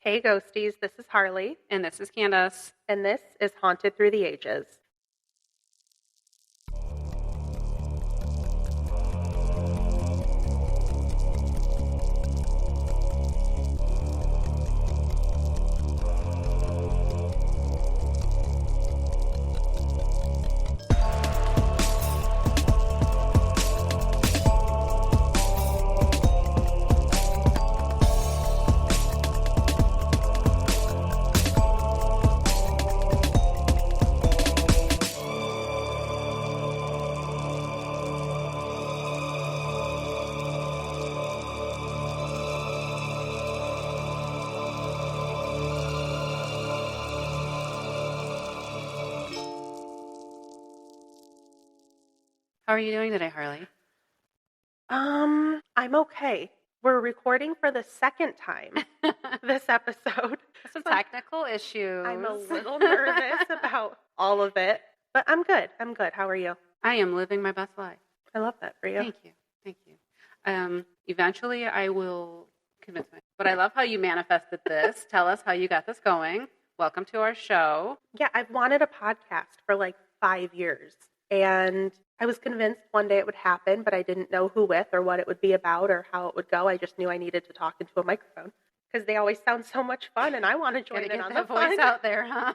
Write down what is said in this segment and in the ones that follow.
Hey Ghosties, this is Harley, And this is Candace. and this is Haunted Through the Ages. How are you doing today, Harley? I'm okay. We're recording for the second time this episode. Some technical issues. I'm a little nervous about all of it, but I'm good. How are you? I am living my best life. I love that for you. Thank you. Eventually I will convince myself. But I love how you manifested this. Tell us how you got this going. Welcome to our show. Yeah, I've wanted a podcast for like 5 years, and I was convinced one day it would happen, but I didn't know who with or what it would be about or how it would go. I just knew I needed to talk into a microphone because they always sound so much fun, and I want to join in on the voice fun. out there, huh?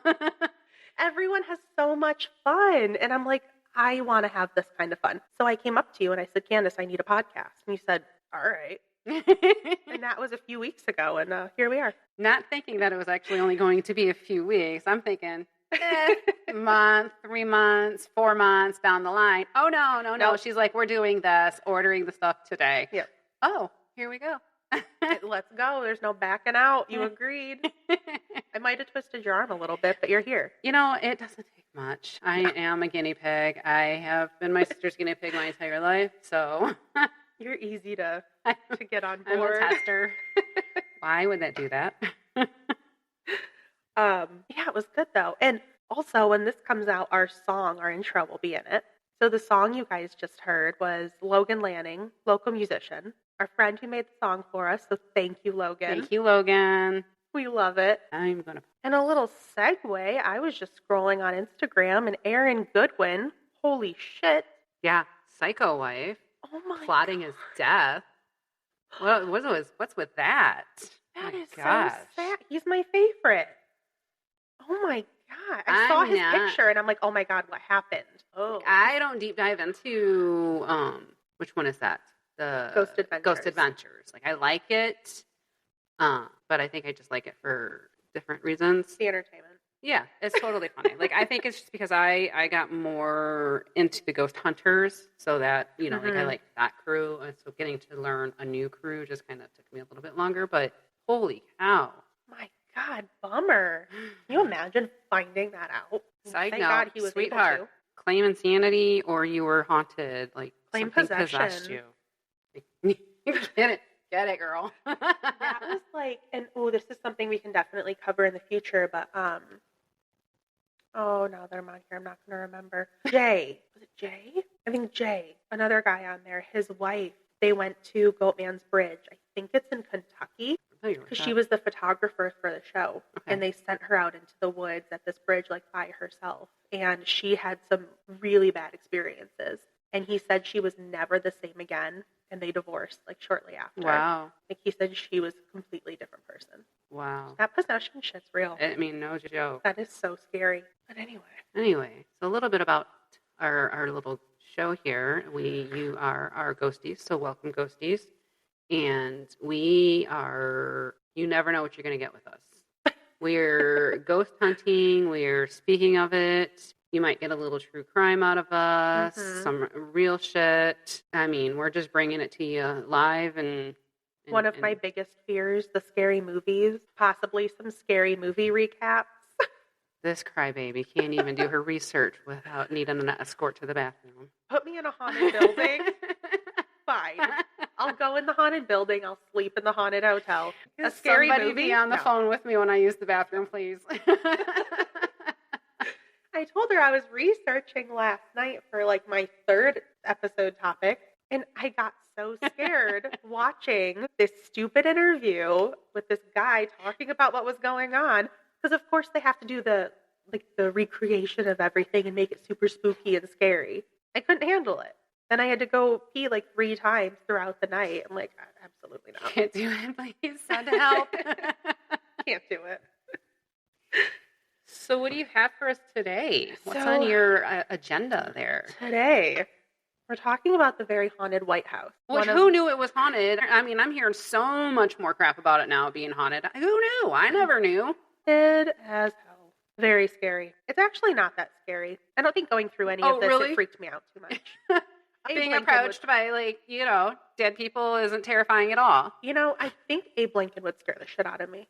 Everyone has so much fun, and I'm like, I want to have this kind of fun. So I came up to you and I said, Candace, I need a podcast. And you said, all right. And that was a few weeks ago, and here we are. Not thinking that it was actually only going to be a few weeks. I'm thinking a month, 3 months, 4 months down the line. Oh, no. Nope. She's like, we're doing this, ordering the stuff today. Yep. Oh, here we go. Let's go. There's no backing out. You agreed. I might have twisted your arm a little bit, but you're here. You know, it doesn't take much. I am a guinea pig. I have been my sister's guinea pig my entire life, so you're easy to get on I'm board. a tester. Why would that do that? Yeah, it was good though. And also, when this comes out, our intro will be in it. So the song you guys just heard was Logan Lanning, local musician, our friend who made the song for us. So thank you, Logan. Thank you, Logan. We love it. I'm gonna. And a little segue, I was just scrolling on Instagram, and Aaron Goodwin, holy shit. Yeah, psycho wife. Oh my plotting his death. What's with that? That is gosh. so sad. He's my favorite. Oh my God. I saw his picture and I'm like, oh my God, what happened? Oh. I don't deep dive into which one is that? The Ghost Adventures. Like I like it. But I think I just like it for different reasons. The entertainment. Yeah, it's totally funny. Like I think it's just because I got more into the ghost hunters, so that like I like that crew, and so getting to learn a new crew just kind of took me a little bit longer. But holy cow! My God, bummer! Can you imagine finding that out? Side Thank note, God he was sweetheart, able to. Claim insanity, or you were haunted, like claim something possession. Possessed you. Get it, girl. That was like, and this is something we can definitely cover in the future, but oh, now that I'm on here, I'm not going to remember. Jay. Was it Jay? I think Jay. Another guy on there. His wife. They went to Goatman's Bridge. I think it's in Kentucky. Because she was the photographer for the show. Okay. And they sent her out into the woods at this bridge, like by herself. And she had some really bad experiences. And he said she was never the same again. And they divorced like shortly after. Wow. Like he said she was a completely different person. Wow. That possession shit's real. I mean, no joke. That is so scary. But anyway, so a little bit about our little show here. You are our ghosties, so welcome ghosties. And we are, you never know what you're going to get with us. We're ghost hunting. We're speaking of it. You might get a little true crime out of us, some real shit. I mean, we're just bringing it to you live. And one of my biggest fears, the scary movies, possibly some scary movie recaps. This crybaby can't even do her research without needing an escort to the bathroom. Put me in a haunted building. Fine. I'll go in the haunted building. I'll sleep in the haunted hotel. A scary Somebody movie? Be on the phone with me when I use the bathroom, please. I told her I was researching last night for like my third episode topic, and I got so scared watching this stupid interview with this guy talking about what was going on. Because of course they have to do the recreation of everything and make it super spooky and scary. I couldn't handle it. Then I had to go pee like 3 times throughout the night. I'm like, absolutely not. Can't do it, please. Send help. Can't do it. So what do you have for us today? What's on your agenda there? Today, we're talking about the very haunted White House. Which, who knew it was haunted? I mean, I'm hearing so much more crap about it now being haunted. Who knew? I never knew. Haunted as hell. Very scary. It's actually not that scary. I don't think going through any of this, really? It freaked me out too much. Being approached by, dead people isn't terrifying at all. I think Abe Lincoln would scare the shit out of me.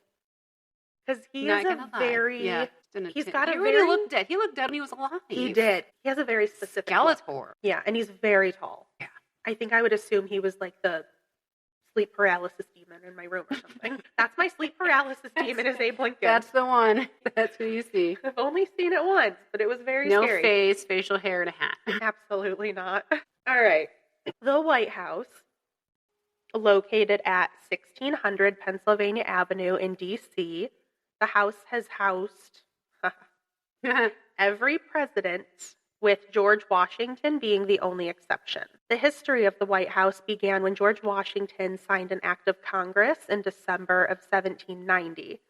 Because he is a very... Yeah, he's got a very... He looked dead. He looked dead when he was alive. He did. He has a very specific Skeletor. Look. Yeah, and he's very tall. Yeah. I think I would assume he was like the sleep paralysis demon in my room or something. That's my sleep paralysis demon is Abe Lincoln. That's the one. That's who you see. I've only seen it once, but it was very scary. No face, facial hair, and a hat. Absolutely not. All right. The White House, located at 1600 Pennsylvania Avenue in D.C., the house has housed every president, with George Washington being the only exception. The history of the White House began when George Washington signed an act of Congress in December of 1790,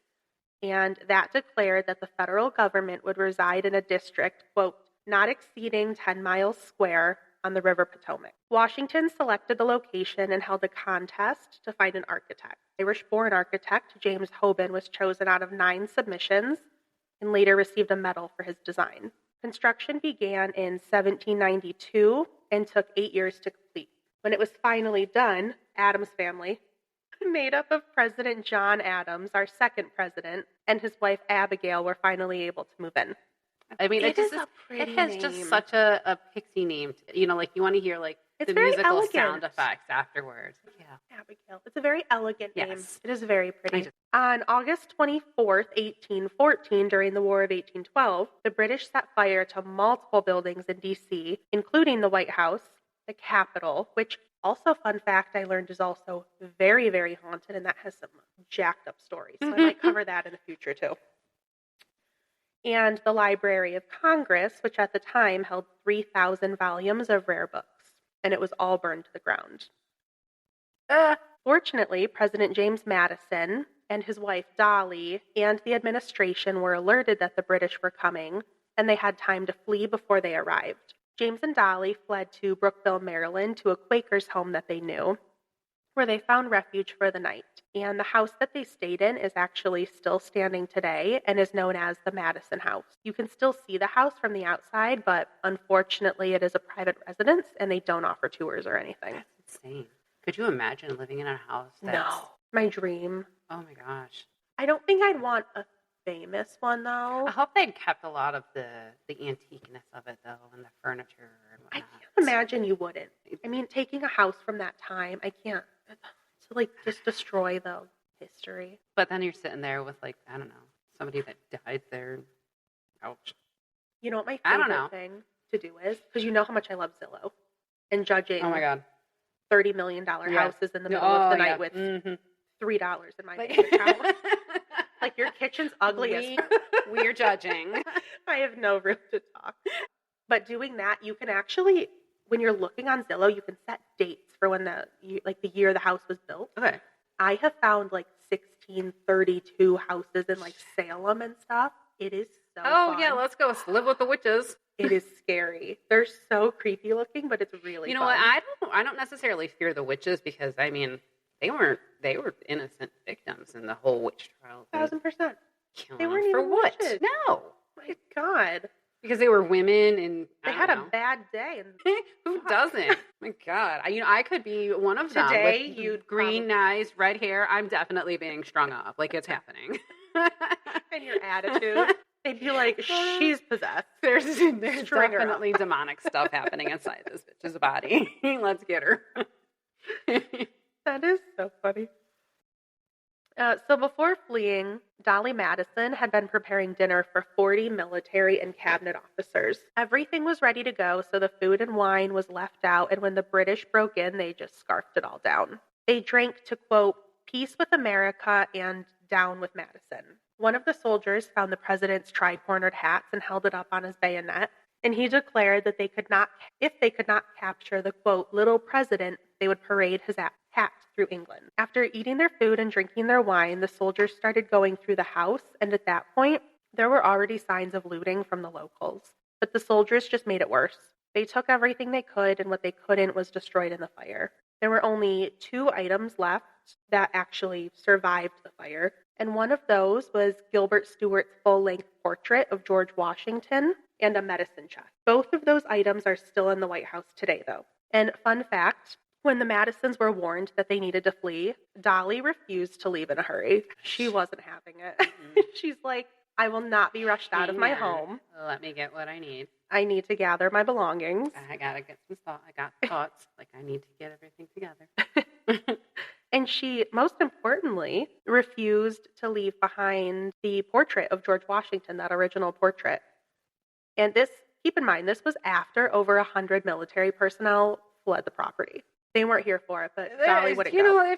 and that declared that the federal government would reside in a district, quote, not exceeding 10 miles square on the River Potomac. Washington selected the location and held a contest to find an architect. Irish-born architect James Hoban was chosen out of 9 submissions and later received a medal for his design. Construction began in 1792 and took 8 years to complete. When it was finally done, Adams family, made up of President John Adams, our second president, and his wife Abigail, were finally able to move in. I mean, it has just such a pixie name. You want to hear the musical elegant sound effects afterwards. Yeah, Abigail. It's a very elegant name. It is very pretty. On August 24th, 1814, during the War of 1812, the British set fire to multiple buildings in D.C., including the White House, the Capitol, which also, fun fact, I learned is also very, very haunted, and that has some jacked up stories. So I might cover that in the future, too. And the Library of Congress, which at the time held 3,000 volumes of rare books, and it was all burned to the ground. Fortunately, President James Madison and his wife Dolley and the administration were alerted that the British were coming, and they had time to flee before they arrived. James and Dolley fled to Brookville, Maryland, to a Quaker's home that they knew, where they found refuge for the night. And the house that they stayed in is actually still standing today and is known as the Madison House. You can still see the house from the outside, but unfortunately it is a private residence and they don't offer tours or anything. That's insane. Could you imagine living in a house that's... No. My dream. Oh my gosh. I don't think I'd want a famous one, though. I hope they'd kept a lot of the antiqueness of it, though, and the furniture and whatnot. I can't imagine you wouldn't. I mean, taking a house from that time, I can't... To just destroy the history. But then you're sitting there with I don't know, somebody that died there. Ouch. You know what my favorite thing to do is? Because you know how much I love Zillow. And judging oh my God. $30 million houses in the middle of the night with $3 in my bank account. Your kitchen's ugly as we're judging. I have no room to talk. But doing that, you can actually... When you're looking on Zillow, you can set dates for when the year the house was built. Okay. I have found 1632 houses in Salem and stuff. It is so fun. Yeah, let's go live with the witches. It is scary. They're so creepy looking, but it's really fun. What? I don't necessarily fear the witches because they were innocent victims in the whole witch trial. 1,000%. They weren't even for what? Witches. No. My God. Because they were women and they had a bad day. And who doesn't? My God, I could be one of them. Today, with green eyes, red hair. I'm definitely being strung up. It's happening. And your attitude, they'd be like, she's possessed. There's definitely demonic stuff happening inside this bitch's body. Let's get her. That is so funny. So before fleeing, Dolley Madison had been preparing dinner for 40 military and cabinet officers. Everything was ready to go, so the food and wine was left out, and when the British broke in, they just scarfed it all down. They drank to, quote, peace with America and down with Madison. One of the soldiers found the president's tri-cornered hats and held it up on his bayonet, and he declared that if they could not capture the, quote, little president, they would parade his hat through England. After eating their food and drinking their wine, the soldiers started going through the house, and at that point, there were already signs of looting from the locals. But the soldiers just made it worse. They took everything they could, and what they couldn't was destroyed in the fire. There were only 2 items left that actually survived the fire, and one of those was Gilbert Stuart's full-length portrait of George Washington and a medicine chest. Both of those items are still in the White House today, though. And fun fact, when the Madisons were warned that they needed to flee, Dolley refused to leave in a hurry. She wasn't having it. Mm-hmm. She's like, I will not be rushed out of my home. Let me get what I need. I need to gather my belongings. I gotta get some thoughts. I got thoughts. Like, I need to get everything together. And she, most importantly, refused to leave behind the portrait of George Washington, that original portrait. And this, keep in mind, this was after over 100 military personnel fled the property. They weren't here for it, but Dolley wouldn't go.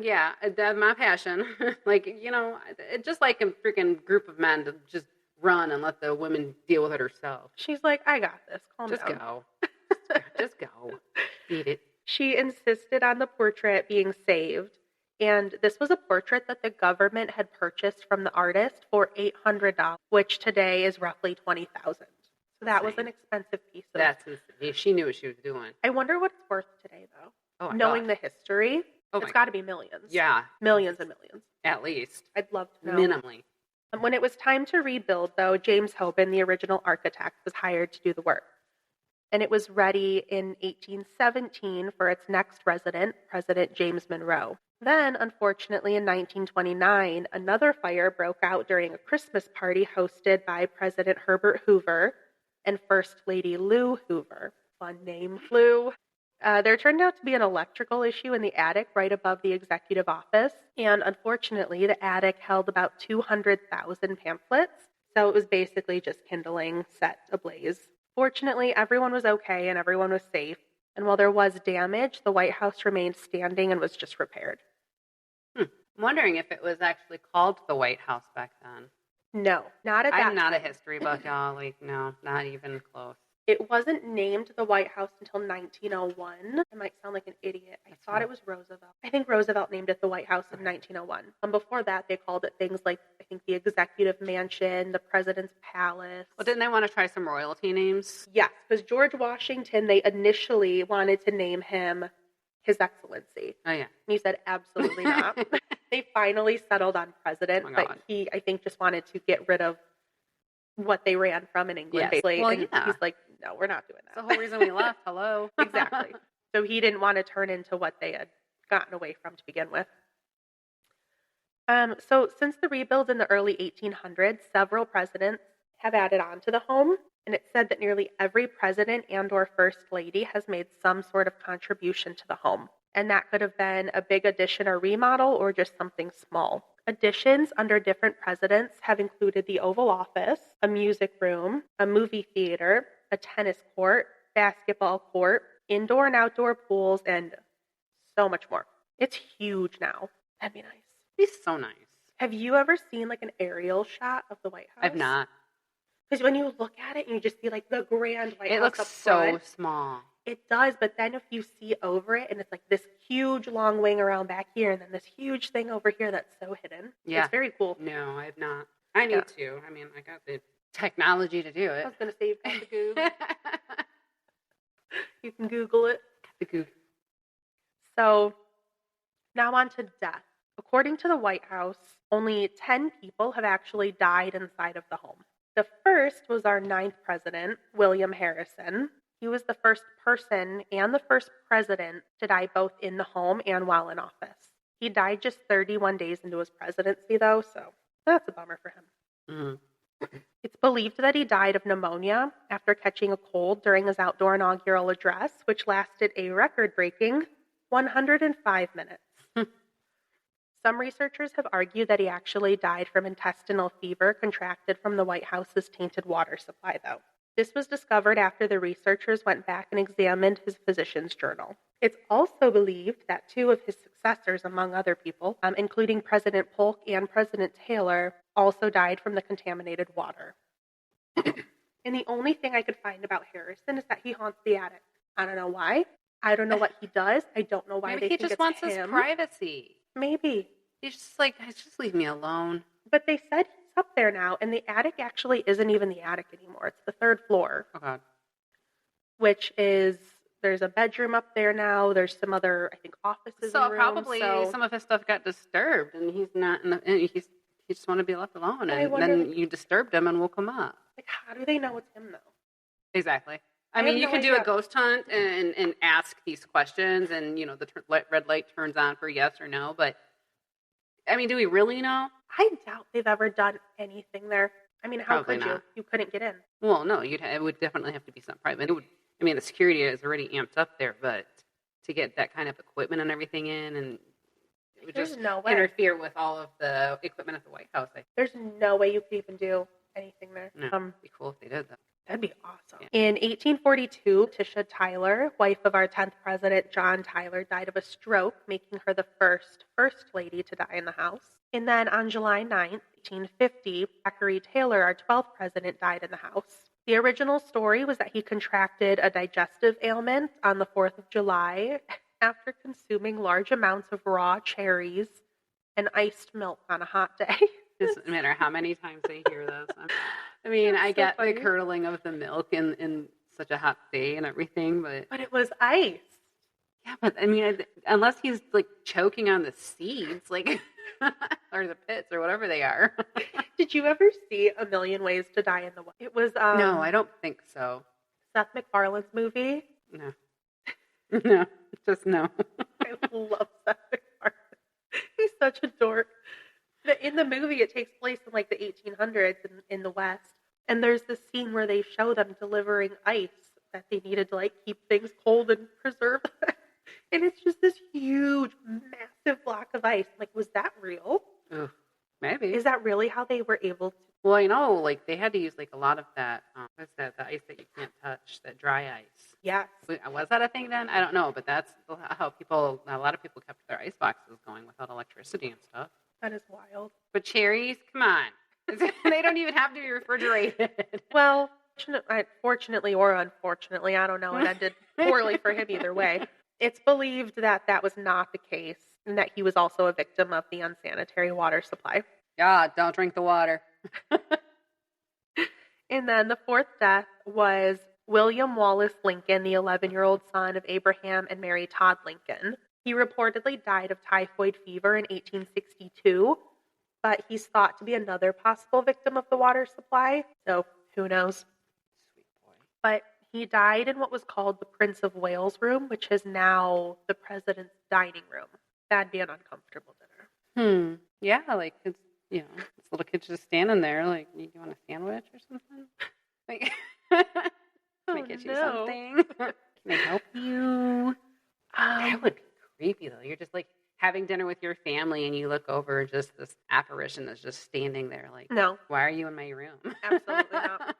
Yeah, that's my passion. Just like a freaking group of men to just run and let the women deal with it herself. She's like, I got this. Calm down. Go. Just go. Beat it. She insisted on the portrait being saved. And this was a portrait that the government had purchased from the artist for $800, which today is roughly $20,000. So that was an expensive piece of... That's insane. She knew what she was doing. I wonder what it's worth today, though. Knowing the history, it's got to be millions. Yeah. Millions and millions. At least. I'd love to know. Minimally. When it was time to rebuild, though, James Hoban, the original architect, was hired to do the work. And it was ready in 1817 for its next resident, President James Monroe. Then, unfortunately, in 1929, another fire broke out during a Christmas party hosted by President Herbert Hoover and First Lady Lou Hoover. Fun name, Lou. There turned out to be an electrical issue in the attic right above the executive office, and unfortunately, the attic held about 200,000 pamphlets, so it was basically just kindling set ablaze. Fortunately, everyone was okay and everyone was safe, and while there was damage, the White House remained standing and was just repaired. I'm wondering if it was actually called the White House back then. No, not at that time. I'm not a history buff, y'all. No, not even close. It wasn't named the White House until 1901. I might sound like an idiot. I thought it was Roosevelt. I think Roosevelt named it the White House in 1901. Before that, they called it things like, I think, the Executive Mansion, the President's Palace. Well, didn't they want to try some royalty names? Yes, because George Washington, they initially wanted to name him His Excellency. Oh, yeah. And he said, absolutely not. They finally settled on President, but he, I think, just wanted to get rid of what they ran from in England, basically. Well, and he's like, no, we're not doing that. That's the whole reason we left. Hello. Exactly. So he didn't want to turn into what they had gotten away from to begin with. So since the rebuild in the early 1800s, several presidents have added on to the home, and it's said that nearly every president and or first lady has made some sort of contribution to the home. And that could have been a big addition or remodel or just something small. Additions under different presidents have included the Oval Office, a music room, a movie theater, a tennis court, basketball court, indoor and outdoor pools, and so much more. It's huge now. That'd be nice. It'd be so nice. Have you ever seen like an aerial shot of the White House? I've not. Because when you look at it, you just see like the grand White House. It looks so small. It does, but then if you see over it, and it's like this huge long wing around back here, and then this huge thing over here that's so hidden. Yeah. It's very cool. No, I have not. I need to. I mean, I got the technology to do it. I was going to say, you've got the Google. You can Google it. The Google. So, now on to death. According to the White House, only 10 people have actually died inside of the home. The first was our 9th president, William Harrison. He was the first person and the first president to die both in the home and while in office. He died just 31 days into his presidency, though, so that's a bummer for him. Mm-hmm. It's believed that he died of pneumonia after catching a cold during his outdoor inaugural address, which lasted a record-breaking 105 minutes. Some researchers have argued that he actually died from intestinal fever contracted from the White House's tainted water supply, though. This was discovered after the researchers went back and examined his physician's journal. It's also believed that 2 of his successors, among other people, including President Polk and President Taylor, also died from the contaminated water. And the only thing I could find about Harrison is that he haunts the attic. I don't know why. I don't know what he does. I don't know why Maybe they he think just it's wants him. his privacy. Maybe. He's just like, just leave me alone. But they said he's up there now, and the attic actually isn't even the attic anymore. It's the 3rd floor. Oh, God. Which is, there's a bedroom up there now. There's some other, I think, offices So and rooms. probably some of his stuff got disturbed, and he's not in the, and he just want to be left alone. And then you disturbed him and woke him up. Like, how do they know it's him, though? Exactly. I mean, you could do a ghost hunt and ask these questions, and, the red light turns on for yes or no. But, I mean, do we really know? I doubt they've ever done anything there. I mean, how Probably could not. you? You couldn't get in. Well, no, it would definitely have to be some private. The security is already amped up there, but to get that kind of equipment and everything in, and it would just interfere with all of the equipment at the White House. There's no way you could even do anything there. No, it'd be cool if they did that. That'd be awesome. Yeah. In 1842, Tisha Tyler, wife of our 10th president, John Tyler, died of a stroke, making her the first lady to die in the house. And then on July 9th, 1850, Zachary Taylor, our 12th president, died in the house. The original story was that he contracted a digestive ailment on the 4th of July after consuming large amounts of raw cherries and iced milk on a hot day. Doesn't matter how many times they hear this. I mean, I get the curdling of the milk in such a hot day and everything, but it was ice. Yeah, but I mean, unless he's like choking on the seeds, like or the pits or whatever they are. Did you ever see A Million Ways to Die in the West? It was no, I don't think so. Seth MacFarlane's movie. No, no, just no. I love Seth MacFarlane. He's such a dork. In the movie, it takes place in like the 1800s in the West, and there's this scene where they show them delivering ice that they needed to like keep things cold and preserve them. And it's just this huge, massive block of ice. I'm like, was that real? Ugh, maybe. Is that really how they were able to? Well, like they had to use like a lot of that. What's that? The ice that you can't touch, that dry ice. Yes. Was that a thing then? I don't know, but that's how a lot of people kept their ice boxes going without electricity and stuff. That is wild. But cherries, come on. They don't even have to be refrigerated. Well, fortunately or unfortunately, I don't know. It ended poorly for him either way. It's believed that that was not the case and that he was also a victim of the unsanitary water supply. Yeah, don't drink the water. And then the 4th death was William Wallace Lincoln, the 11-year-old son of Abraham and Mary Todd Lincoln. He reportedly died of typhoid fever in 1862, but he's thought to be another possible victim of the water supply, so who knows? Sweet boy. But he died in what was called the Prince of Wales room, which is now the president's dining room. That'd be an uncomfortable dinner. Yeah, like it's, this little kid's just standing there, like, you want a sandwich or something? Like, can I get you something? Can I help you? That would be creepy though. You're just like having dinner with your family and you look over just this apparition that's just standing there like, no, why are you in my room? Absolutely not.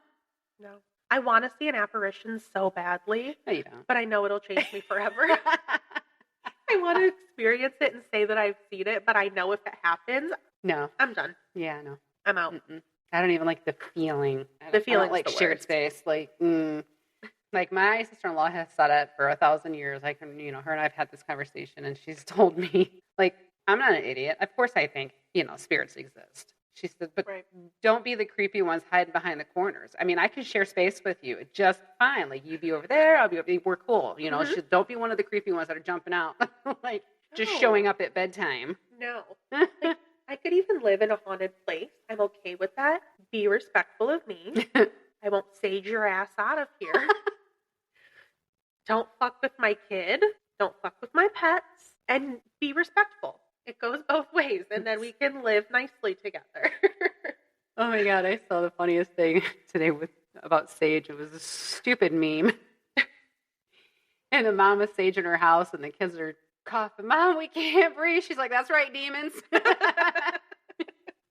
No. I want to see an apparition so badly. No, you don't. But I know it'll change me forever. I want to experience it and say that I've seen it, but I know if it happens, no, I'm done. Yeah, no. I'm out. I don't even like the feeling. The feeling, like shared space. Like, like my sister-in-law has said it for 1,000 years. I can, her and I've had this conversation, and she's told me, like, I'm not an idiot. Of course, I think spirits exist. She said, but don't be the creepy ones hiding behind the corners. I mean, I can share space with you just fine. Like, you be over there, I'll be over there. We're cool. Don't be one of the creepy ones that are jumping out, like just showing up at bedtime. No. Like, I could even live in a haunted place. I'm okay with that. Be respectful of me. I won't sage your ass out of here. Don't fuck with my kid. Don't fuck with my pets. And be respectful. It goes both ways, and then we can live nicely together. Oh my God, I saw the funniest thing today about sage. It was a stupid meme. And the mom is sage in her house, and the kids are coughing, Mom, we can't breathe. She's like, that's right, demons.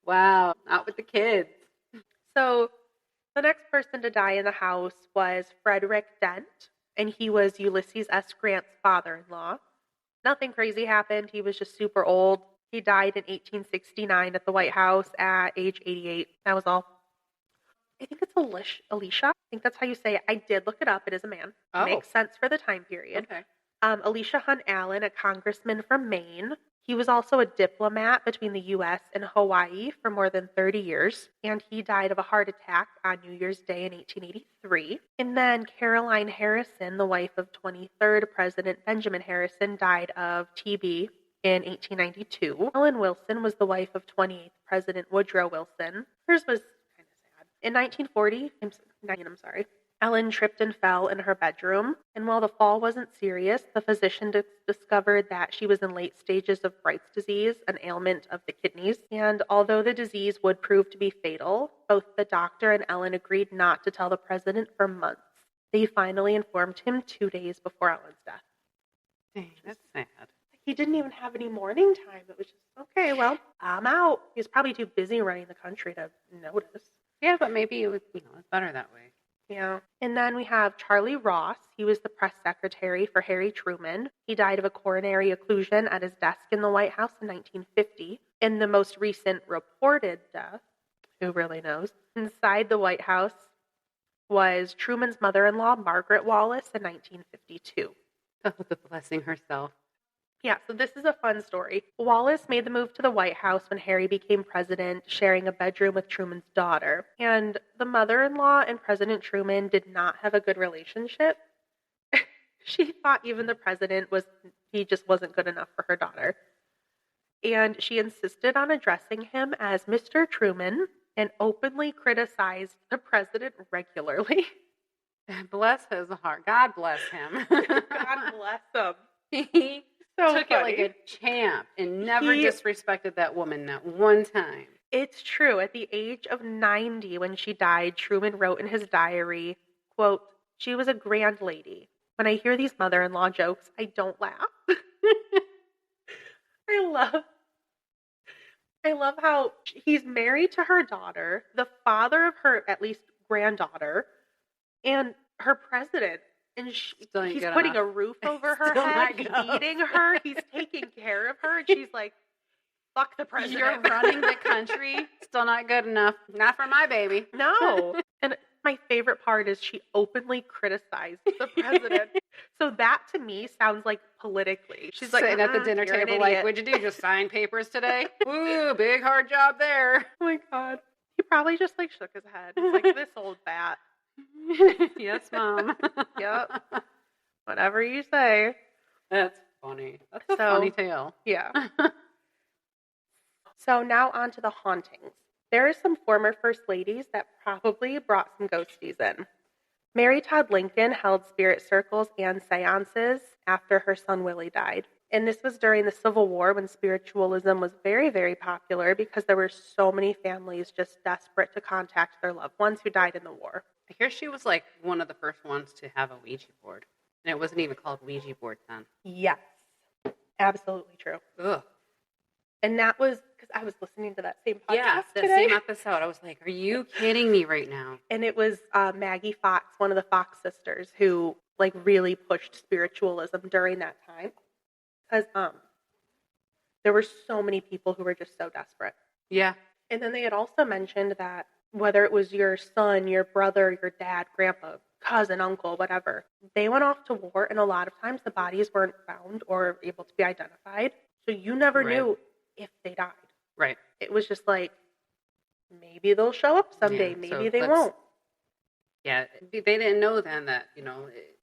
Wow, out with the kids. So the next person to die in the house was Frederick Dent, and he was Ulysses S. Grant's father-in-law. Nothing crazy happened. He was just super old. He died in 1869 at the White House at age 88. That was all. I think it's Alicia. I think that's how you say it. I did look it up. It is a man. Oh. Makes sense for the time period. Okay. Alicia Hunt Allen, a congressman from Maine. He was also a diplomat between the U.S. and Hawaii for more than 30 years, and he died of a heart attack on New Year's Day in 1883. And then Caroline Harrison, the wife of 23rd President Benjamin Harrison, died of TB in 1892. Ellen Wilson was the wife of 28th President Woodrow Wilson. Hers was kind of sad. In 1940, Ellen tripped and fell in her bedroom, and while the fall wasn't serious, the physician discovered that she was in late stages of Bright's disease, an ailment of the kidneys, and although the disease would prove to be fatal, both the doctor and Ellen agreed not to tell the president for months. They finally informed him 2 days before Ellen's death. Dang, that's sad. He didn't even have any mourning time. It was just, okay, well, I'm out. He was probably too busy running the country to notice. Yeah, but maybe it was, it's better that way. Yeah. And then we have Charlie Ross. He was the press secretary for Harry Truman. He died of a coronary occlusion at his desk in the White House in 1950. And the most recent reported death, who really knows, inside the White House was Truman's mother-in-law, Margaret Wallace, in 1952. Oh, the blessing herself. Yeah, so this is a fun story. Wallace made the move to the White House when Harry became president, sharing a bedroom with Truman's daughter. And the mother-in-law and President Truman did not have a good relationship. She thought even the president he just wasn't good enough for her daughter. And she insisted on addressing him as Mr. Truman and openly criticized the president regularly. Bless his heart. God bless him. God bless him. He took funny. it like a champ and never disrespected that woman not one time. It's true. At the age of 90 when she died, Truman wrote in his diary, quote, "She was a grand lady. When I hear these mother-in-law jokes, I don't laugh." I love how he's married to her daughter, the father of her, at least, granddaughter, and her president. And he's putting a roof over her head. He's eating her. He's taking care of her. And she's like, fuck the president. You're running the country. Still not good enough. Not for my baby. No. And my favorite part is she openly criticized the president. So that to me sounds like politically. She's like sitting at the dinner table like, what'd you do? Just sign papers today? Ooh, big hard job there. Oh my God. He probably just like shook his head. He's like, this old bat. Yes, Mom. Yep. Whatever you say. That's funny. That's a funny tale. Yeah. So now on to the hauntings. There are some former first ladies that probably brought some ghosties in. Mary Todd Lincoln held spirit circles and seances after her son Willie died. And this was during the Civil War when spiritualism was very, very popular because there were so many families just desperate to contact their loved ones who died in the war. I hear she was like one of the first ones to have a Ouija board. And it wasn't even called Ouija board then. Yes. Absolutely true. Ugh. And that was because I was listening to that same podcast that today. Same episode. I was like, are you kidding me right now? And it was Maggie Fox, one of the Fox sisters, who like really pushed spiritualism during that time. Because there were so many people who were just so desperate. Yeah. And then they had also mentioned that whether it was your son, your brother, your dad, grandpa, cousin, uncle, whatever, they went off to war, and a lot of times the bodies weren't found or able to be identified. So you never knew if they died. Right. It was just like, maybe they'll show up someday, maybe they won't. Yeah, they didn't know then that,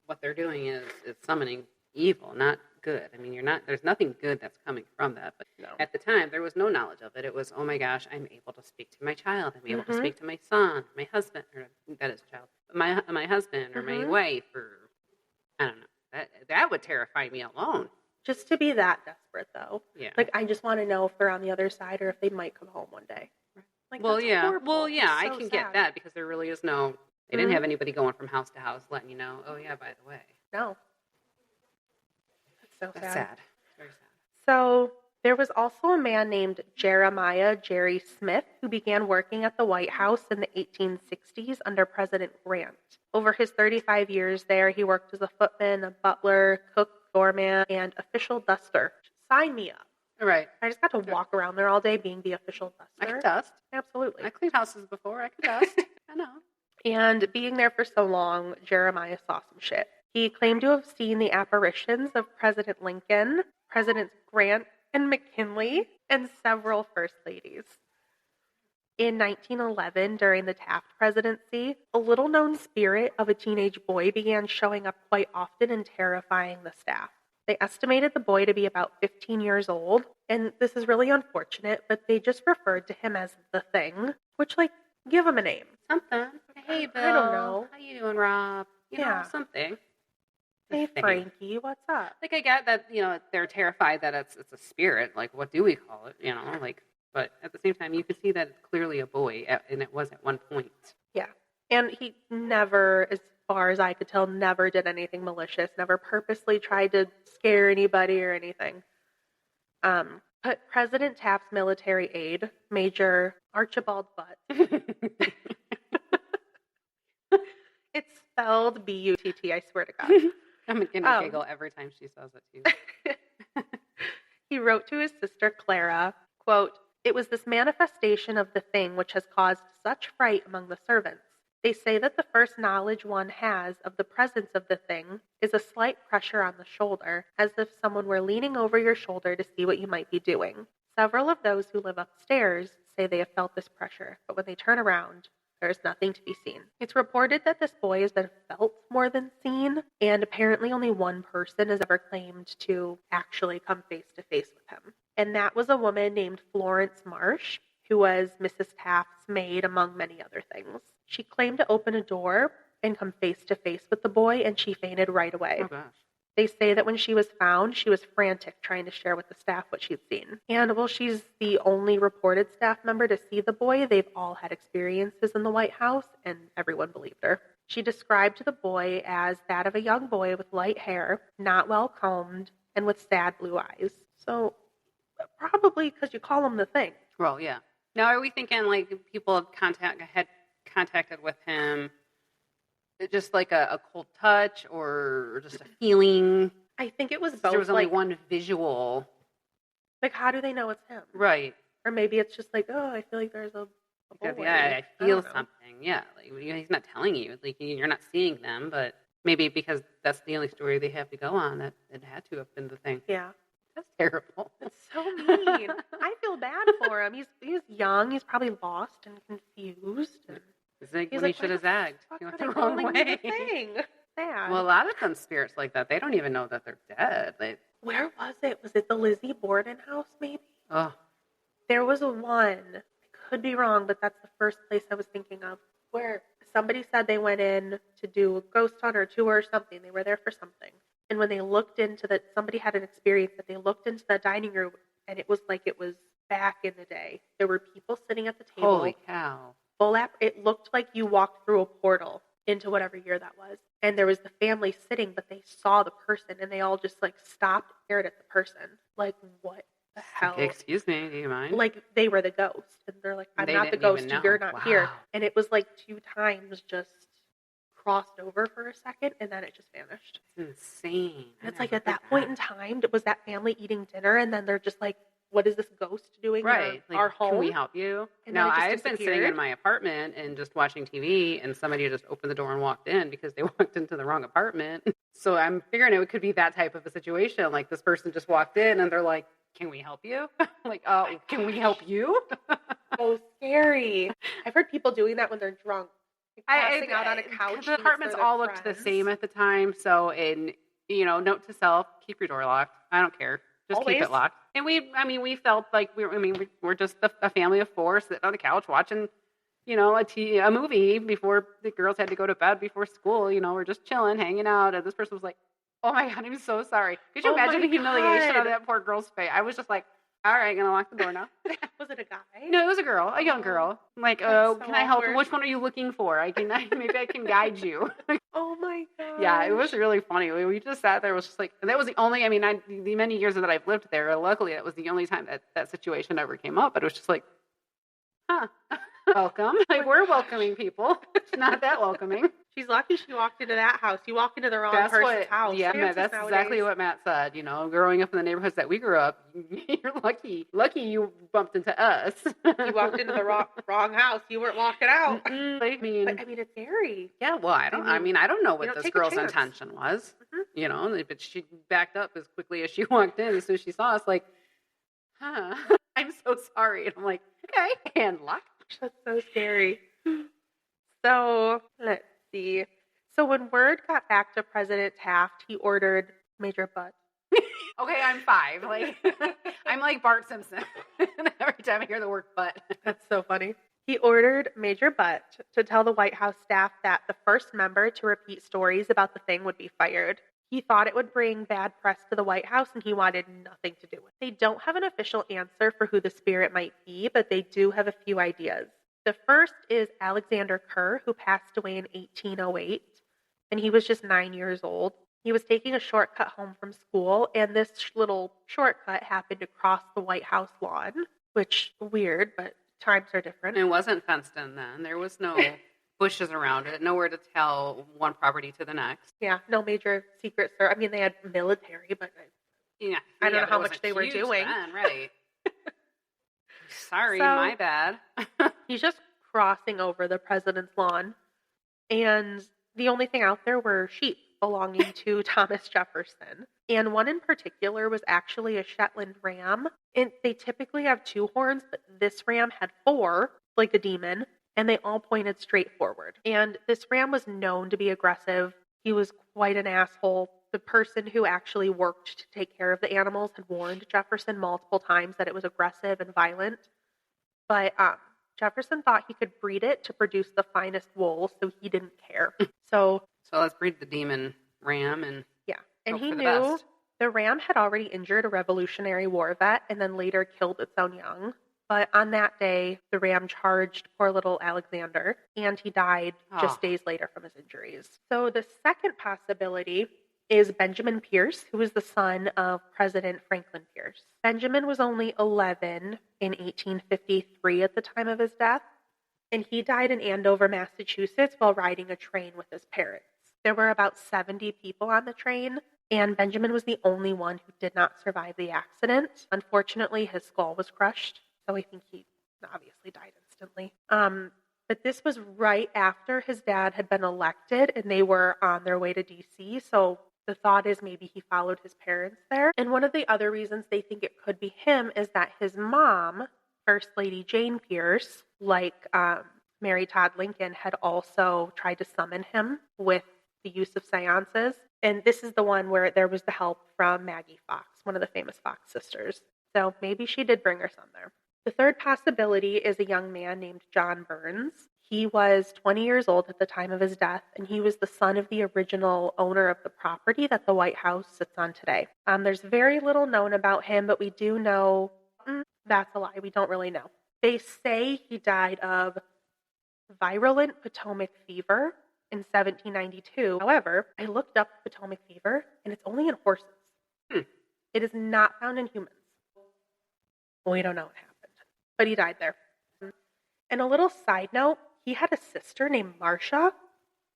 what they're doing is summoning evil, not good. I mean, there's nothing good that's coming from that. But at the time, there was no knowledge of it. It was, oh my gosh, I'm able to speak to my child. I'm able to speak to my son, my husband, or that is child, my husband, or my wife, or I don't know. That would terrify me alone. Just to be that desperate, though. Yeah. Like, I just want to know if they're on the other side or if they might come home one day. Like, horrible. I so can sad. get that because there really is no. They didn't have anybody going from house to house letting you know. Oh yeah, by the way. No. That's so That's sad. Very So there was also a man named Jeremiah Jerry Smith who began working at the White House in the 1860s under President Grant. Over his 35 years there, he worked as a footman, a butler, cook, doorman, and official duster. Sign me up. Right. I just got to walk around there all day being the official duster. I can dust. Absolutely. I cleaned houses before. I can dust. I know. And being there for so long, Jeremiah saw some shit. He claimed to have seen the apparitions of President Lincoln, Presidents Grant and McKinley, and several first ladies. In 1911, during the Taft presidency, a little-known spirit of a teenage boy began showing up quite often and terrifying the staff. They estimated the boy to be about 15 years old, and this is really unfortunate, but they just referred to him as the Thing, which, give him a name. Something. Hey, Bill. I don't know. How you doing, Rob? You know, something. Hey, Frankie, what's up? I get that, they're terrified that it's a spirit. What do we call it? But at the same time, you can see that it's clearly a boy, and it was at one point. Yeah. And he never, as far as I could tell, never did anything malicious, never purposely tried to scare anybody or anything. But President Taft's military aide, Major Archibald Butt, it's spelled B-U-T-T, I swear to God. I'm going to giggle every time she says it to you. He wrote to his sister Clara, quote, "It was this manifestation of the Thing which has caused such fright among the servants. They say that the first knowledge one has of the presence of the Thing is a slight pressure on the shoulder, as if someone were leaning over your shoulder to see what you might be doing. Several of those who live upstairs say they have felt this pressure, but when they turn around, there is nothing to be seen." It's reported that this boy has been felt more than seen, and apparently only one person has ever claimed to actually come face to face with him. And that was a woman named Florence Marsh, who was Mrs. Taft's maid, among many other things. She claimed to open a door and come face to face with the boy, and she fainted right away. Oh, gosh. They say that when she was found, she was frantic trying to share with the staff what she'd seen. And while she's the only reported staff member to see the boy, they've all had experiences in the White House, and everyone believed her. She described the boy as that of a young boy with light hair, not well combed, and with sad blue eyes. So probably because you call him the Thing. Well, yeah. Now, are we thinking people had contacted with him? Just a cold touch or just a feeling? I think it was both. There was only one visual. How do they know it's him? Right. Or maybe it's just I feel like there's a boy. Yeah, I feel something. Yeah. He's not telling you. You're not seeing them, but maybe because that's the only story they have to go on, that it had to have been the Thing. Yeah. That's terrible. It's so mean. I feel bad for him. He's young. He's probably lost and confused. And he's he should have zagged. He went the wrong way. Sad. Well, a lot of them spirits like that, they don't even know that they're dead. Where was it? Was it the Lizzie Borden house, maybe? Oh. There was one. I could be wrong, but that's the first place I was thinking of, where somebody said they went in to do a ghost hunt or tour or something. They were there for something. And when they looked into somebody had an experience that they looked into the dining room, and it was it was back in the day. There were people sitting at the table. Holy cow. It looked like you walked through a portal into whatever year that was. And there was the family sitting, but they saw the person, and they all just stopped, stared at the person. What the hell? Excuse me, do you mind? They were the ghost. And they're I'm not the ghost, you're not here. And it was 2 times just crossed over for a second, and then it just vanished. It's insane. And it's at that point in time, was that family eating dinner, and then they're just what is this ghost doing in our home? Can we help you? And no, I've been sitting in my apartment and just watching TV, and somebody just opened the door and walked in because they walked into the wrong apartment. So I'm figuring it could be that type of a situation. This person just walked in, and they're can we help you? Can we help you? So scary. I've heard people doing that when they're drunk. Passing out on a couch. The apartments all looked the same at the time. So, note to self, keep your door locked. I don't care. Just Always. Keep it locked. And we felt like we're just a family of 4 sitting on the couch watching, a movie before the girls had to go to bed before school. We're just chilling, hanging out. And this person was oh my God, I'm so sorry. Could you imagine the humiliation of that poor girl's face? I was just all right, gonna lock the door now. Was it a guy? No, it was a girl, a young girl. Can I help? Which one are you looking for? Maybe I can guide you. Oh my god. Yeah, it was really funny. We just sat there. It was just like, that was the only, the many years that I've lived there, luckily that was the only time that situation ever came up. But it was just like, huh, welcome. Like, we're welcoming people. It's not that welcoming. She's lucky she walked into that house. You walk into the wrong person's house. Yeah, Matt, that's exactly what Matt said. You know, growing up in the neighborhoods that we grew up, you're lucky. Lucky you bumped into us. You walked into the wrong house. You weren't walking out. I mean, it's scary. Yeah, well, I don't know what this girl's intention was. Mm-hmm. You know, but she backed up as quickly as she walked in. As soon as she saw us, like, huh, I'm so sorry. And I'm like, okay, and lock. That's so scary. So, let's see. So when word got back to President Taft, he ordered Major Butt. Okay, I'm 5. Like, I'm like Bart Simpson. Every time I hear the word butt. That's so funny. He ordered Major Butt to tell the White House staff that the first member to repeat stories about the thing would be fired. He thought it would bring bad press to the White House, and he wanted nothing to do with it. They don't have an official answer for who the spirit might be, but they do have a few ideas. The first is Alexander Kerr, who passed away in 1808, and he was just 9 years old. He was taking a shortcut home from school, and this little shortcut happened to cross the White House lawn, which weird, but times are different. It wasn't fenced in then. There was no bushes around it, nowhere to tell one property to the next. Yeah, no major secret service. I mean, they had military, but I don't know how much they were doing. Then, right. Sorry, my bad. He's just crossing over the president's lawn, and the only thing out there were sheep belonging to Thomas Jefferson. And one in particular was actually a Shetland ram. And they typically have 2 horns, but this ram had 4, like a demon, and they all pointed straight forward. And this ram was known to be aggressive. He was quite an asshole. The person who actually worked to take care of the animals had warned Jefferson multiple times that it was aggressive and violent. But Jefferson thought he could breed it to produce the finest wool, so he didn't care. So let's breed the demon ram and he knew the ram had already injured a Revolutionary War vet and then later killed its own young. But on that day, the ram charged poor little Alexander, and he died just days later from his injuries. So the second possibility is Benjamin Pierce, who was the son of President Franklin Pierce. Benjamin was only 11 in 1853 at the time of his death, and he died in Andover, Massachusetts while riding a train with his parents. There were about 70 people on the train, and Benjamin was the only one who did not survive the accident. Unfortunately, his skull was crushed, so I think he obviously died instantly. But this was right after his dad had been elected, and they were on their way to D.C., so the thought is maybe he followed his parents there. And one of the other reasons they think it could be him is that his mom, First Lady Jane Pierce, like Mary Todd Lincoln, had also tried to summon him with the use of seances. And this is the one where there was the help from Maggie Fox, one of the famous Fox sisters. So maybe she did bring her son there. The third possibility is a young man named John Burns. He was 20 years old at the time of his death, and he was the son of the original owner of the property that the White House sits on today. There's very little known about him, but we do know, that's a lie, we don't really know. They say he died of virulent Potomac fever in 1792. However, I looked up Potomac fever, and it's only in horses. It is not found in humans. We don't know what happened, but he died there. And a little side note, he had a sister named Marcia,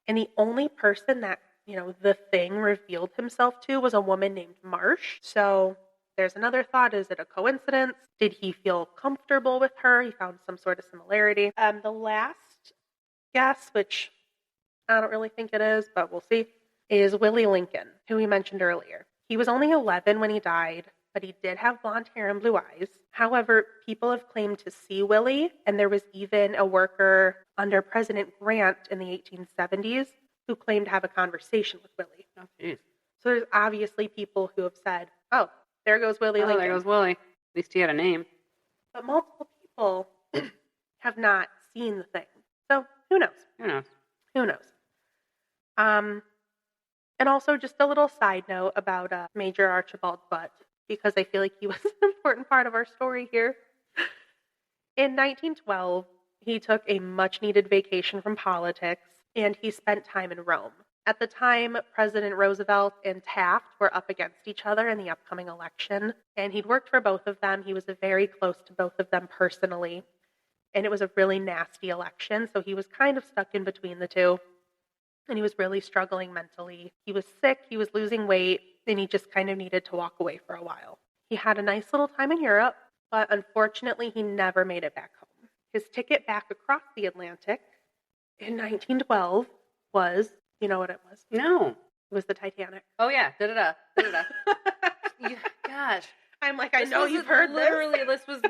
and the only person that, the thing revealed himself to was a woman named Marsh. So there's another thought. Is it a coincidence? Did he feel comfortable with her? He found some sort of similarity. The last guess, which I don't really think it is, but we'll see, is Willie Lincoln, who we mentioned earlier. He was only 11 when he died, but he did have blonde hair and blue eyes. However, people have claimed to see Willie, and there was even a worker under President Grant in the 1870s who claimed to have a conversation with Willie. Oh, geez. So there's obviously people who have said, oh, there goes Willie Lincoln. There goes Willie. At least he had a name. But multiple people have not seen the thing. So who knows? Who knows? And also just a little side note about Major Archibald Butt, because I feel like he was an important part of our story here. In 1912, he took a much-needed vacation from politics, and he spent time in Rome. At the time, President Roosevelt and Taft were up against each other in the upcoming election, and he'd worked for both of them. He was very close to both of them personally, and it was a really nasty election, so he was kind of stuck in between the two, and he was really struggling mentally. He was sick, he was losing weight, and he just kind of needed to walk away for a while. He had a nice little time in Europe, but unfortunately, he never made it back home. His ticket back across the Atlantic in 1912 was... You know what it was? No. It was the Titanic. Oh, yeah. Da-da-da. Da-da-da. Gosh. I'm like, I know you've heard literally, this was...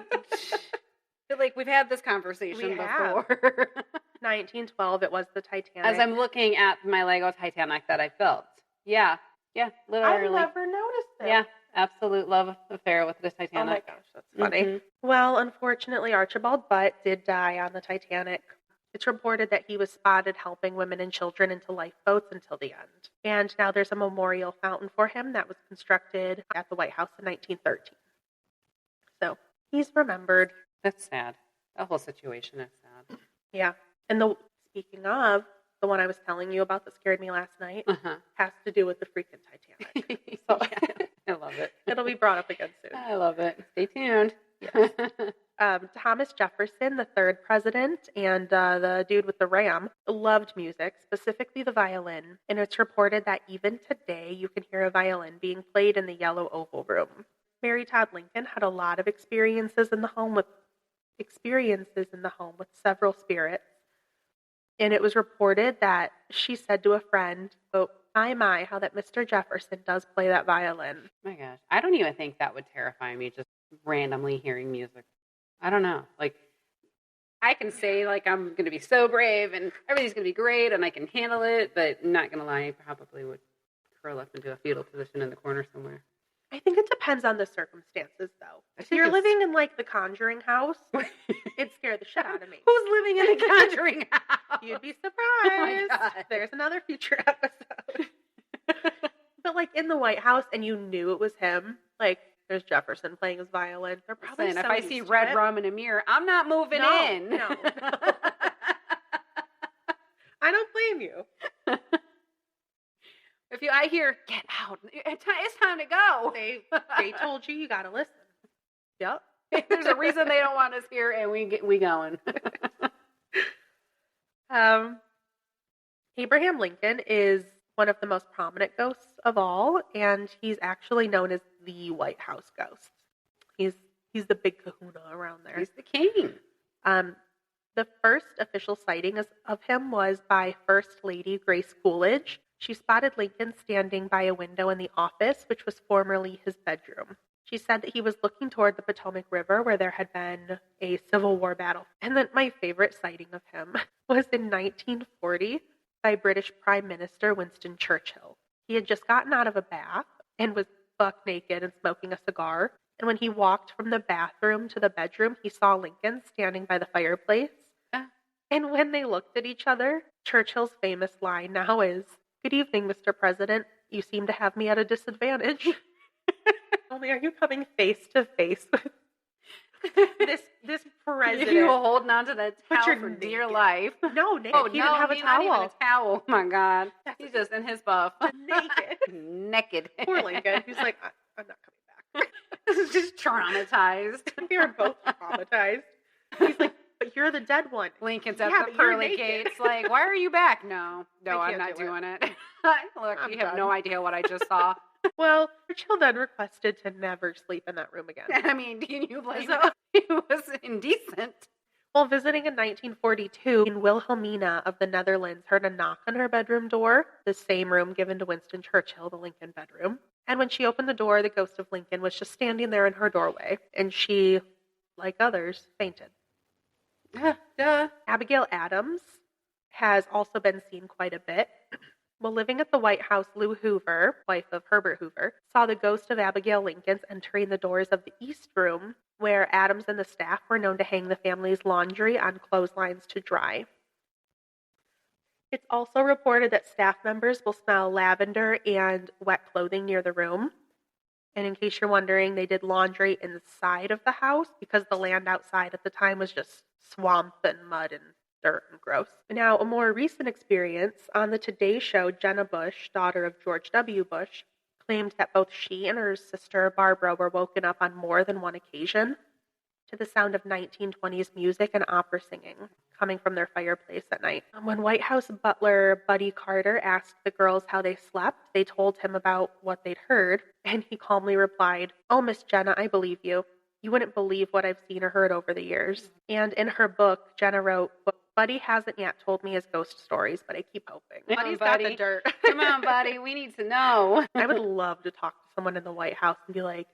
like, we've had this conversation before. 1912, it was the Titanic. As I'm looking at my Lego Titanic that I built. Yeah. Yeah, literally. I never noticed it. Yeah. Absolute love affair with the Titanic. Oh, my gosh. That's funny. Mm-hmm. Well, unfortunately, Archibald Butt did die on the Titanic. It's reported that he was spotted helping women and children into lifeboats until the end. And now there's a memorial fountain for him that was constructed at the White House in 1913. So he's remembered. That's sad. The whole situation is sad. Yeah. And speaking of, the one I was telling you about that scared me last night has to do with the freaking Titanic. So yeah, I love it. It'll be brought up again soon. I love it. Stay tuned. Yes. Thomas Jefferson, the third president, and the dude with the ram, loved music, specifically the violin. And it's reported that even today you can hear a violin being played in the Yellow Oval Room. Mary Todd Lincoln had a lot of experiences in the home with several spirits. And it was reported that she said to a friend, quote, my, how that Mr. Jefferson does play that violin. Oh my gosh. I don't even think that would terrify me, just randomly hearing music. I don't know. Like, I can say, like, I'm going to be so brave and everything's going to be great and I can handle it, but I'm not going to lie, I probably would curl up into a fetal position in the corner somewhere. I think it depends on the circumstances, though. If you're living in, like, the Conjuring house, it'd scare the shit out of me. Who's living in the Conjuring house? You'd be surprised. Oh my God. There's another future episode. But, like, in the White House and you knew it was him, like, there's Jefferson playing his violin. They're probably if I see red rum in a mirror, I'm not moving in. No. I don't blame you. If I hear, get out, it's time to go. They told you got to listen. Yep. There's a reason they don't want us here, and we going. Abraham Lincoln is one of the most prominent ghosts of all, and he's actually known as the White House ghost. He's the big kahuna around there. He's the king. The first official sighting of him was by First Lady Grace Coolidge. She spotted Lincoln standing by a window in the office, which was formerly his bedroom. She said that he was looking toward the Potomac River where there had been a Civil War battle. And then my favorite sighting of him was in 1940 by British Prime Minister Winston Churchill. He had just gotten out of a bath and was buck naked and smoking a cigar. And when he walked from the bathroom to the bedroom, he saw Lincoln standing by the fireplace. And when they looked at each other, Churchill's famous line now is, "Good evening, Mr. President. You seem to have me at a disadvantage." Only are you coming face to face with this president? You were holding on to that towel for dear life. No, naked. He didn't have a towel. Not even a towel. Oh my God. He's just in his buff. Naked. Poor Lincoln. He's like, I'm not coming back. This is just traumatized. We are both traumatized. He's like, but you're the dead one. Lincoln's at the pearly gates. Like, why are you back? No, I'm not doing it. Look, you have no idea what I just saw. Well, Churchill then requested to never sleep in that room again. I mean, can you blame him? It was indecent. While visiting in 1942, Wilhelmina of the Netherlands heard a knock on her bedroom door, the same room given to Winston Churchill, the Lincoln bedroom. And when she opened the door, the ghost of Lincoln was just standing there in her doorway, and she, like others, fainted. Duh. Abigail Adams has also been seen quite a bit. While living at the White House, Lou Hoover, wife of Herbert Hoover, saw the ghost of Abigail Lincoln entering the doors of the East Room, where Adams and the staff were known to hang the family's laundry on clotheslines to dry. It's also reported that staff members will smell lavender and wet clothing near the room. And in case you're wondering, they did laundry inside of the house because the land outside at the time was just swamp and mud and dirt and gross. Now, a more recent experience on the Today Show, Jenna Bush, daughter of George W. Bush, claimed that both she and her sister Barbara were woken up on more than one occasion to the sound of 1920s music and opera singing coming from their fireplace at night. When White House butler Buddy Carter asked the girls how they slept, they told him about what they'd heard, and he calmly replied, "Oh, Miss Jenna, I believe you. You wouldn't believe what I've seen or heard over the years." And in her book, Jenna wrote, "Buddy hasn't yet told me his ghost stories, but I keep hoping." Buddy's got the dirt. Come on, Buddy. We need to know. I would love to talk to someone in the White House and be like,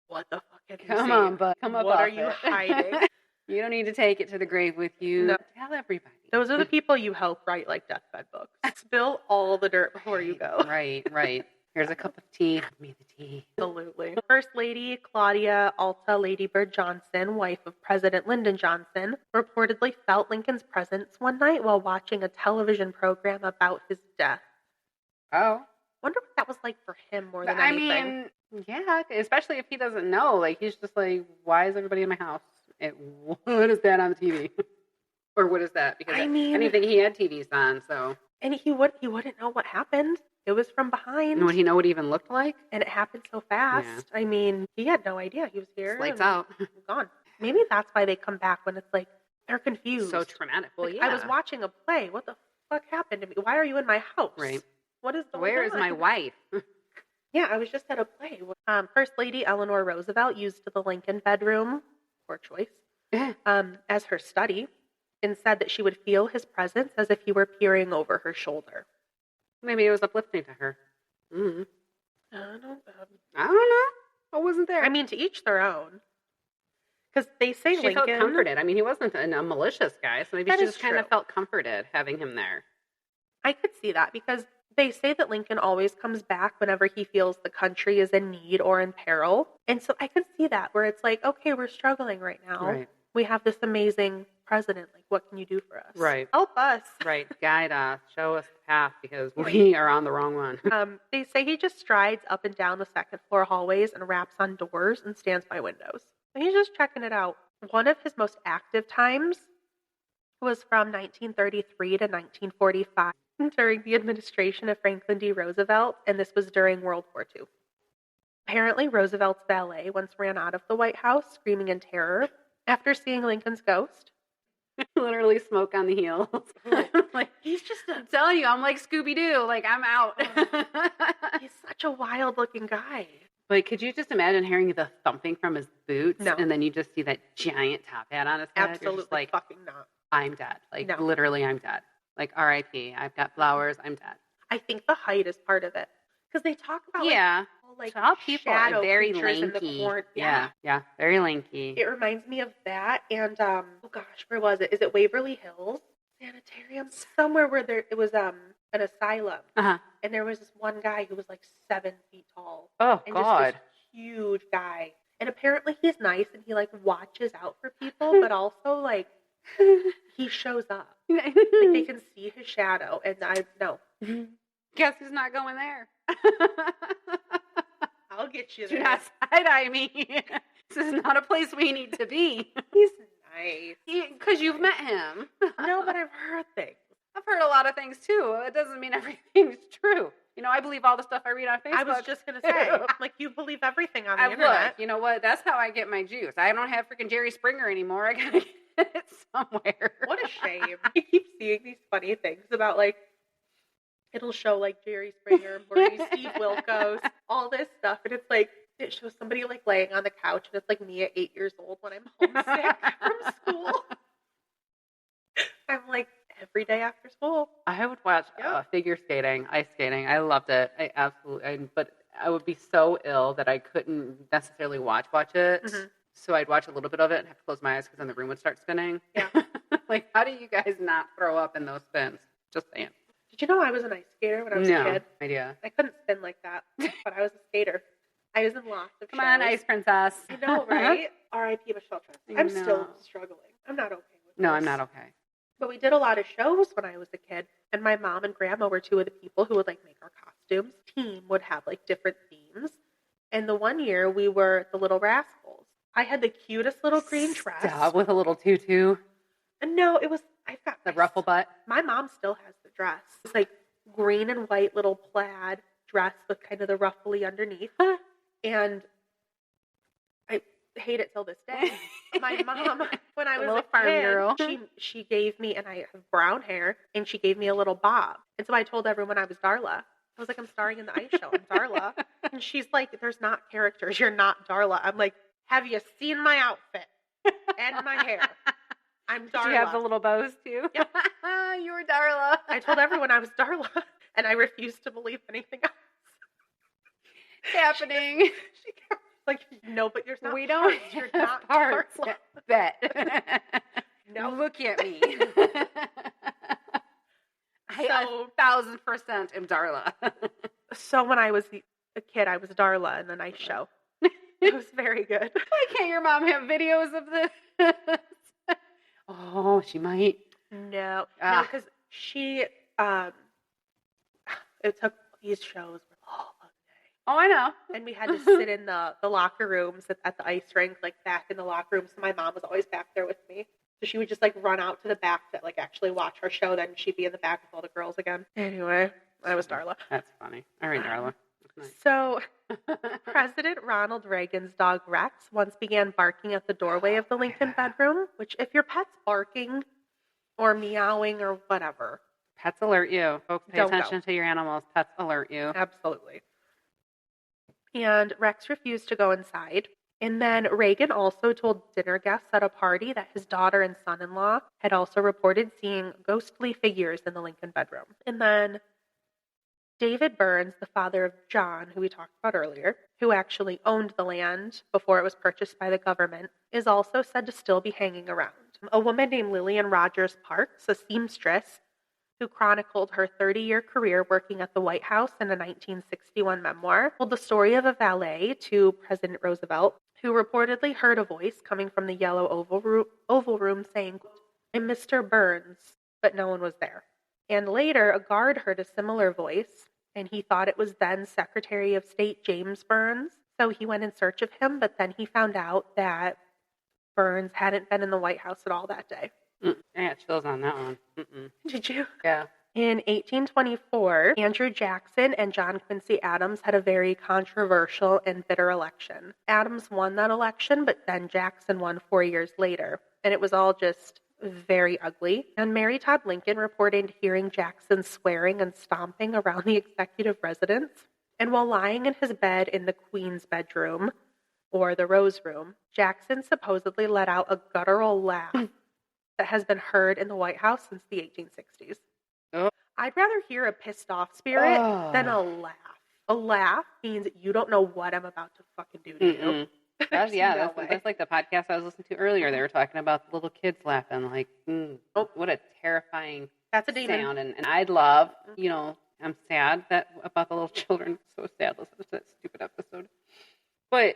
what the fuck have you seen? Come on, Bud. Come up. What are you hiding? You don't need to take it to the grave with you. No. Tell everybody. Those are the people you help write like deathbed books. Spill all the dirt before you go. Right. Here's a cup of tea. Give me the tea. Absolutely. First Lady Claudia Alta Lady Bird Johnson, wife of President Lyndon Johnson, reportedly felt Lincoln's presence one night while watching a television program about his death. Oh. Wonder what that was like for him more than anything. I mean, yeah, especially if he doesn't know. Like, he's just like, why is everybody in my house? What is that on the TV? Or what is that? Because anything he had TVs on, so. And he wouldn't know what happened. It was from behind. And would he know what it even looked like? And it happened so fast. Yeah. I mean, he had no idea. He was here. Lights out. Gone. Maybe that's why they come back when it's like, they're confused. So traumatic. Well, like, yeah. I was watching a play. What the fuck happened to me? Why are you in my house? Right. What is going on? Where is my wife? Yeah, I was just at a play. First Lady Eleanor Roosevelt used the Lincoln bedroom, poor choice, as her study, and said that she would feel his presence as if he were peering over her shoulder. Maybe it was uplifting to her. Mm-hmm. I don't know. I wasn't there. I mean, to each their own. Because they say she Lincoln... felt comforted. I mean, he wasn't a malicious guy, so maybe she just kind of felt comforted having him there. I could see that, because they say that Lincoln always comes back whenever he feels the country is in need or in peril. And so I could see that, where it's like, okay, we're struggling right now. Right. We have this amazing president. Like, what can you do for us? Right. Help us. Right. Guide us. Show us the path, because we are on the wrong one. They say he just strides up and down the second floor hallways and raps on doors and stands by windows. And he's just checking it out. One of his most active times was from 1933 to 1945 during the administration of Franklin D. Roosevelt, and this was during World War II. Apparently, Roosevelt's valet once ran out of the White House screaming in terror after seeing Lincoln's ghost. Literally smoke on the heels. Like, he's just, I'm telling you, I'm like Scooby-Doo. Like, I'm out. He's such a wild-looking guy. But could you just imagine hearing the thumping from his boots? No. And then you just see that giant top hat on his head? Absolutely. Just like, fucking not. I'm dead. Like, no. Literally, I'm dead. Like, R.I.P. I've got flowers. I'm dead. I think the height is part of it. Because they talk about, like tall people are very lanky. Yeah, very lanky. It reminds me of that. And, oh gosh, where was it? Is it Waverly Hills Sanitarium? Somewhere where it was an asylum. Uh-huh. And there was this one guy who was like 7 feet tall. Oh, and God. Just this huge guy. And apparently he's nice and he like watches out for people, but also like he shows up. Like they can see his shadow, and I know. Guess who's not going there? I'll get you there. Do not side-eye me. This is not a place we need to be. He's nice. Because you've met him. No, but I've heard things. I've heard a lot of things, too. It doesn't mean everything's true. You know, I believe all the stuff I read on Facebook. I was just going to say, like, you believe everything on the internet. Look, you know what? That's how I get my juice. I don't have freaking Jerry Springer anymore. I got to get it somewhere. What a shame. I keep seeing these funny things about, like, it'll show, like, Jerry Springer, Steve Wilkos, all this stuff. And it's like, it shows somebody, like, laying on the couch, and it's, like, me at 8 years old when I'm homesick from school. I'm like, every day after school. I would watch figure skating, ice skating. I loved it. But I would be so ill that I couldn't necessarily watch it. Mm-hmm. So I'd watch a little bit of it and have to close my eyes because then the room would start spinning. Yeah. Like, how do you guys not throw up in those spins? Just saying. Did you know I was an ice skater when I was a kid? No idea. I couldn't spin like that, but I was a skater. I was in lots of shows. Come on, Ice Princess. I know, right? R.I.P. Michelle Trust. I'm still struggling. I'm not okay with this. No, I'm not okay. But we did a lot of shows when I was a kid, and my mom and grandma were two of the people who would, like, make our costumes. Team would have, like, different themes. And the one year, we were the Little Rascals. I had the cutest little green dress. Stop, with a little tutu. And no, it was I've got The ruffle butt. My mom still has the dress. It's like green and white little plaid dress with kind of the ruffly underneath. And I hate it till this day. My mom, when I was a farm kid, girl. she gave me, and I have brown hair, and she gave me a little bob. And so I told everyone I was Darla. I was like, I'm starring in the ice show. I'm Darla. And she's like, there's not characters. You're not Darla. I'm like, have you seen my outfit and my hair? I'm Darla. Did you have the little bows too? Yep. You were Darla. I told everyone I was Darla, and I refused to believe anything else. Happening. She kept like, no, but you're not. We don't parts. You're have not parts. Darla. Bet. No. Look at me. I So 1,000% am Darla. So when I was a kid, I was Darla in the night show. It was very good. Why can't your mom have videos of this? Oh, she might. No, because she, it took these shows all day. Oh, I know. And we had to sit in the locker rooms at the ice rink, like back in the locker room. So my mom was always back there with me. So she would just like run out to the back to like actually watch our show. Then she'd be in the back with all the girls again. Anyway, I was Darla. That's funny. All right, Darla. Nice. So President Ronald Reagan's dog Rex once began barking at the doorway of the Lincoln bedroom, which if your pet's barking or meowing or whatever. Pets alert you. Folks, pay Don't attention go. to your animals. Pets alert you. Absolutely. And Rex refused to go inside. And then Reagan also told dinner guests at a party that his daughter and son-in-law had also reported seeing ghostly figures in the Lincoln bedroom. And then David Burns, the father of John, who we talked about earlier, who actually owned the land before it was purchased by the government, is also said to still be hanging around. A woman named Lillian Rogers Parks, a seamstress, who chronicled her 30-year career working at the White House in a 1961 memoir, told the story of a valet to President Roosevelt, who reportedly heard a voice coming from the yellow oval room saying, "I'm Mr. Burns," but no one was there. And later, a guard heard a similar voice, and he thought it was then Secretary of State James Burns. So he went in search of him, but then he found out that Burns hadn't been in the White House at all that day. I got chills on that one. Did you? Yeah. In 1824, Andrew Jackson and John Quincy Adams had a very controversial and bitter election. Adams won that election, but then Jackson won 4 years later, and it was all just very ugly. And Mary Todd Lincoln reported hearing Jackson swearing and stomping around the executive residence. And while lying in his bed in the Queen's bedroom, or the Rose Room, Jackson supposedly let out a guttural laugh that has been heard in the White House since the 1860s. Oh. I'd rather hear a pissed off spirit than a laugh. A laugh means you don't know what I'm about to fucking do to you. That's like the podcast I was listening to earlier. They were talking about the little kids laughing. Like, what a terrifying That's a demon. sound. And I'd love, I'm sad about the little children. So sad listening to that stupid episode. But,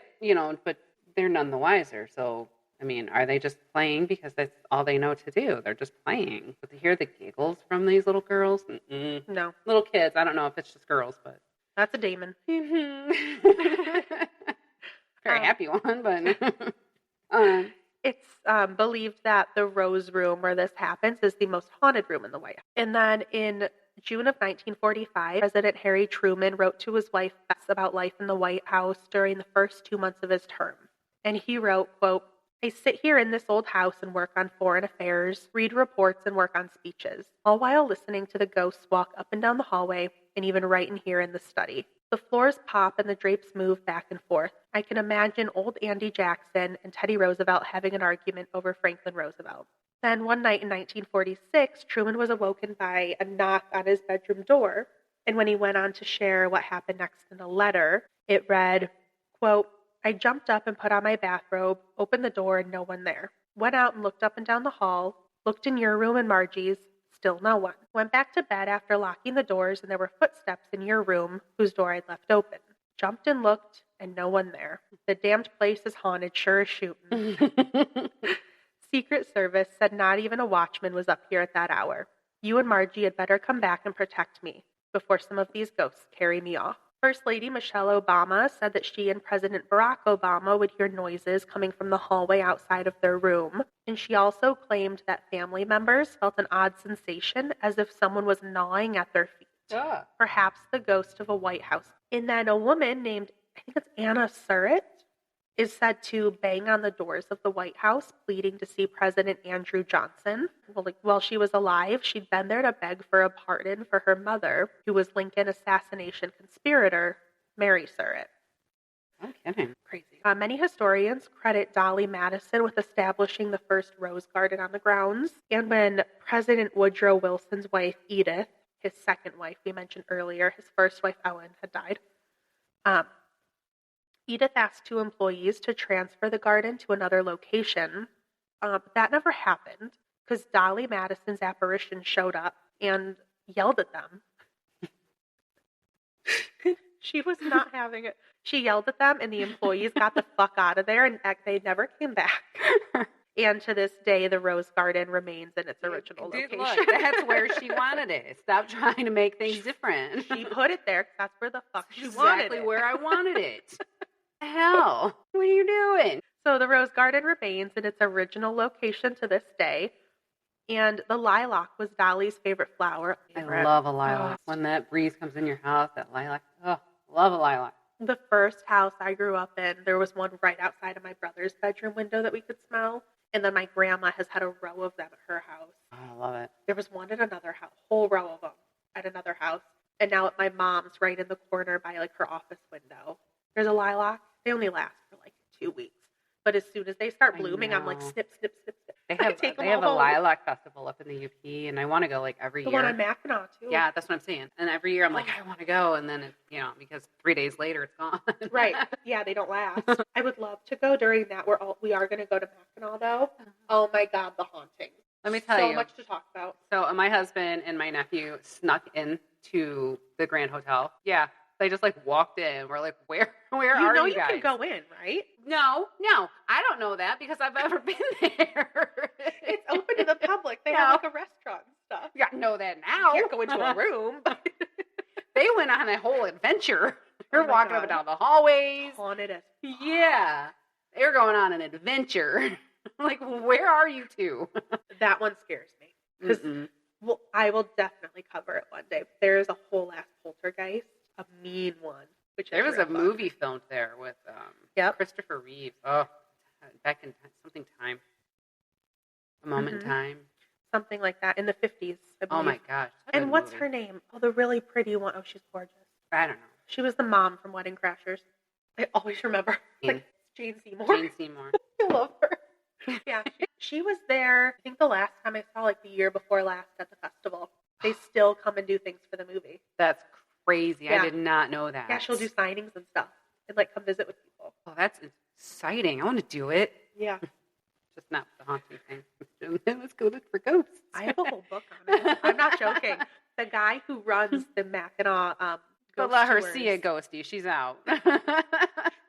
but they're none the wiser. So, I mean, are they just playing because that's all they know to do? They're just playing. But to hear the giggles from these little girls, no. Little kids, I don't know if it's just girls, but. That's a demon. Very happy one, but. It's believed that the Rose Room where this happens is the most haunted room in the White House. And then in June of 1945, President Harry Truman wrote to his wife Bess about life in the White House during the first 2 months of his term. And he wrote, quote, "I sit here in this old house and work on foreign affairs, read reports, and work on speeches, all while listening to the ghosts walk up and down the hallway and even right in here in the study. The floors pop and the drapes move back and forth. I can imagine old Andy Jackson and Teddy Roosevelt having an argument over Franklin Roosevelt." Then one night in 1946, Truman was awoken by a knock on his bedroom door. And when he went on to share what happened next in a letter, it read, quote, "I jumped up and put on my bathrobe, opened the door and no one there. Went out and looked up and down the hall, looked in your room and Margie's, still no one. Went back to bed after locking the doors and there were footsteps in your room whose door I'd left open. Jumped and looked and no one there. The damned place is haunted, sure as shooting." Secret Service said not even a watchman was up here at that hour. You and Margie had better come back and protect me before some of these ghosts carry me off. First Lady Michelle Obama said that she and President Barack Obama would hear noises coming from the hallway outside of their room. And she also claimed that family members felt an odd sensation as if someone was gnawing at their feet. Perhaps the ghost of a White House. And then a woman named, I think it's Anna Surratt, is said to bang on the doors of the White House, pleading to see President Andrew Johnson. While she was alive, she'd been there to beg for a pardon for her mother, who was Lincoln assassination conspirator, Mary Surratt. No kidding. Crazy. Many historians credit Dolley Madison with establishing the first rose garden on the grounds. And when President Woodrow Wilson's wife, Edith, his second wife we mentioned earlier, his first wife, Ellen, had died, Edith asked 2 employees to transfer the garden to another location. That never happened because Dolley Madison's apparition showed up and yelled at them. She was not having it. She yelled at them and the employees got the fuck out of there and they never came back. And to this day, the rose garden remains in its original location. Look, that's where she wanted it. Stop trying to make things different. She put it there because that's where the fuck she wanted it. Exactly where I wanted it. Hell, what are you doing? So the rose garden remains in its original location to this day. And the lilac was Dolly's favorite flower. I love a lilac. When that breeze comes in your house, that lilac. Oh, love a lilac. The first house I grew up in, there was one right outside of my brother's bedroom window that we could smell. And then my grandma has had a row of them at her house. Oh, I love it. There was one at another house, whole row of them at another house. And now at my mom's, right in the corner by like her office window, there's a lilac. They only last for like 2 weeks. But as soon as they start blooming, I'm like, snip, snip, snip, snip. They have a lilac festival up in the UP, and I want to go like every year. The one on Mackinac, too. Yeah, that's what I'm saying. And every year I'm like, I want to go. And then, because 3 days later it's gone. Right. Yeah, they don't last. I would love to go during that. We are going to go to Mackinac, though. Oh, my God, the hauntings. Let me tell you. So much to talk about. So my husband and my nephew snuck into the Grand Hotel. Yeah. They just walked in. We're like, where are you guys? You know you can go in, right? No, I don't know that because I've never been there. It's open to the public. They have a restaurant and stuff. Yeah, I know that now. You can't go into a room. But they went on a whole adventure. They're walking up and down the hallways. Haunted as fuck. Yeah. They're going on an adventure. Like, where are you two? That one scares me. Because I will definitely cover it one day. There's a whole ass poltergeist. A mean one. There was a movie filmed there with Christopher Reeve. Oh, back in something time. A Moment in Time. Something like that. In the 50s, I believe. Oh my gosh. And what's her name? Oh, the really pretty one. Oh, she's gorgeous. I don't know. She was the mom from Wedding Crashers. I always remember. Jane Seymour. Jane Seymour. I love her. Yeah. She was there, I think the last time I saw, the year before last at the festival. They still come and do things for the movie. That's crazy. Yeah. I did not know that. Yeah, she'll do signings and stuff and come visit with people. Oh, that's exciting. I want to do it. Yeah. Just not the haunting thing. Let's go look for ghosts. I have a whole book on it. I'm not joking. The guy who runs the Mackinac But let her see a ghostie. She's out.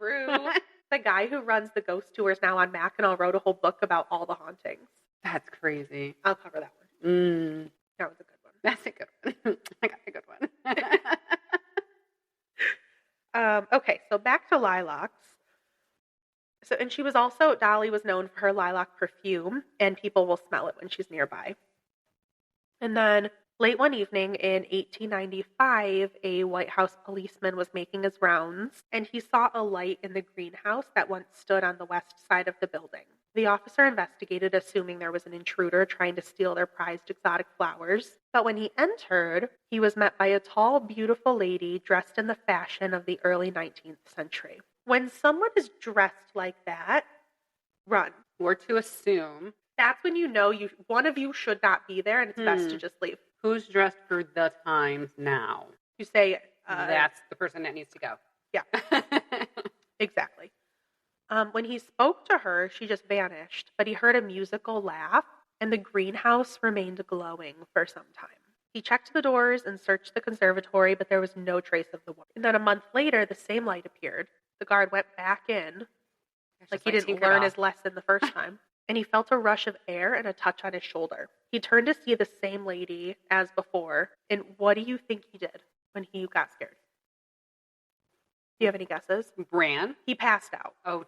True. The guy who runs the ghost tours now on Mackinac wrote a whole book about all the hauntings. That's crazy. I'll cover that one. That was a good one. That's a good one. I got a good one. Okay, so back to lilacs. So, and she was also, Dolly was known for her lilac perfume, and people will smell it when she's nearby. And then late one evening in 1895, a White House policeman was making his rounds, and he saw a light in the greenhouse that once stood on the west side of the building. The officer investigated, assuming there was an intruder trying to steal their prized exotic flowers. But when he entered, he was met by a tall, beautiful lady dressed in the fashion of the early 19th century. When someone is dressed like that, run. Or to assume. That's when you know one of you should not be there, and it's best to just leave. Who's dressed for the times now? You say... that's the person that needs to go. Yeah. Exactly. When he spoke to her, she just vanished, but he heard a musical laugh, and the greenhouse remained glowing for some time. He checked the doors and searched the conservatory, but there was no trace of the woman. And then a month later, the same light appeared. The guard went back in, like he didn't learn his lesson the first time, and he felt a rush of air and a touch on his shoulder. He turned to see the same lady as before, and what do you think he did when he got scared? Do you have any guesses? Ran. He passed out. Oh,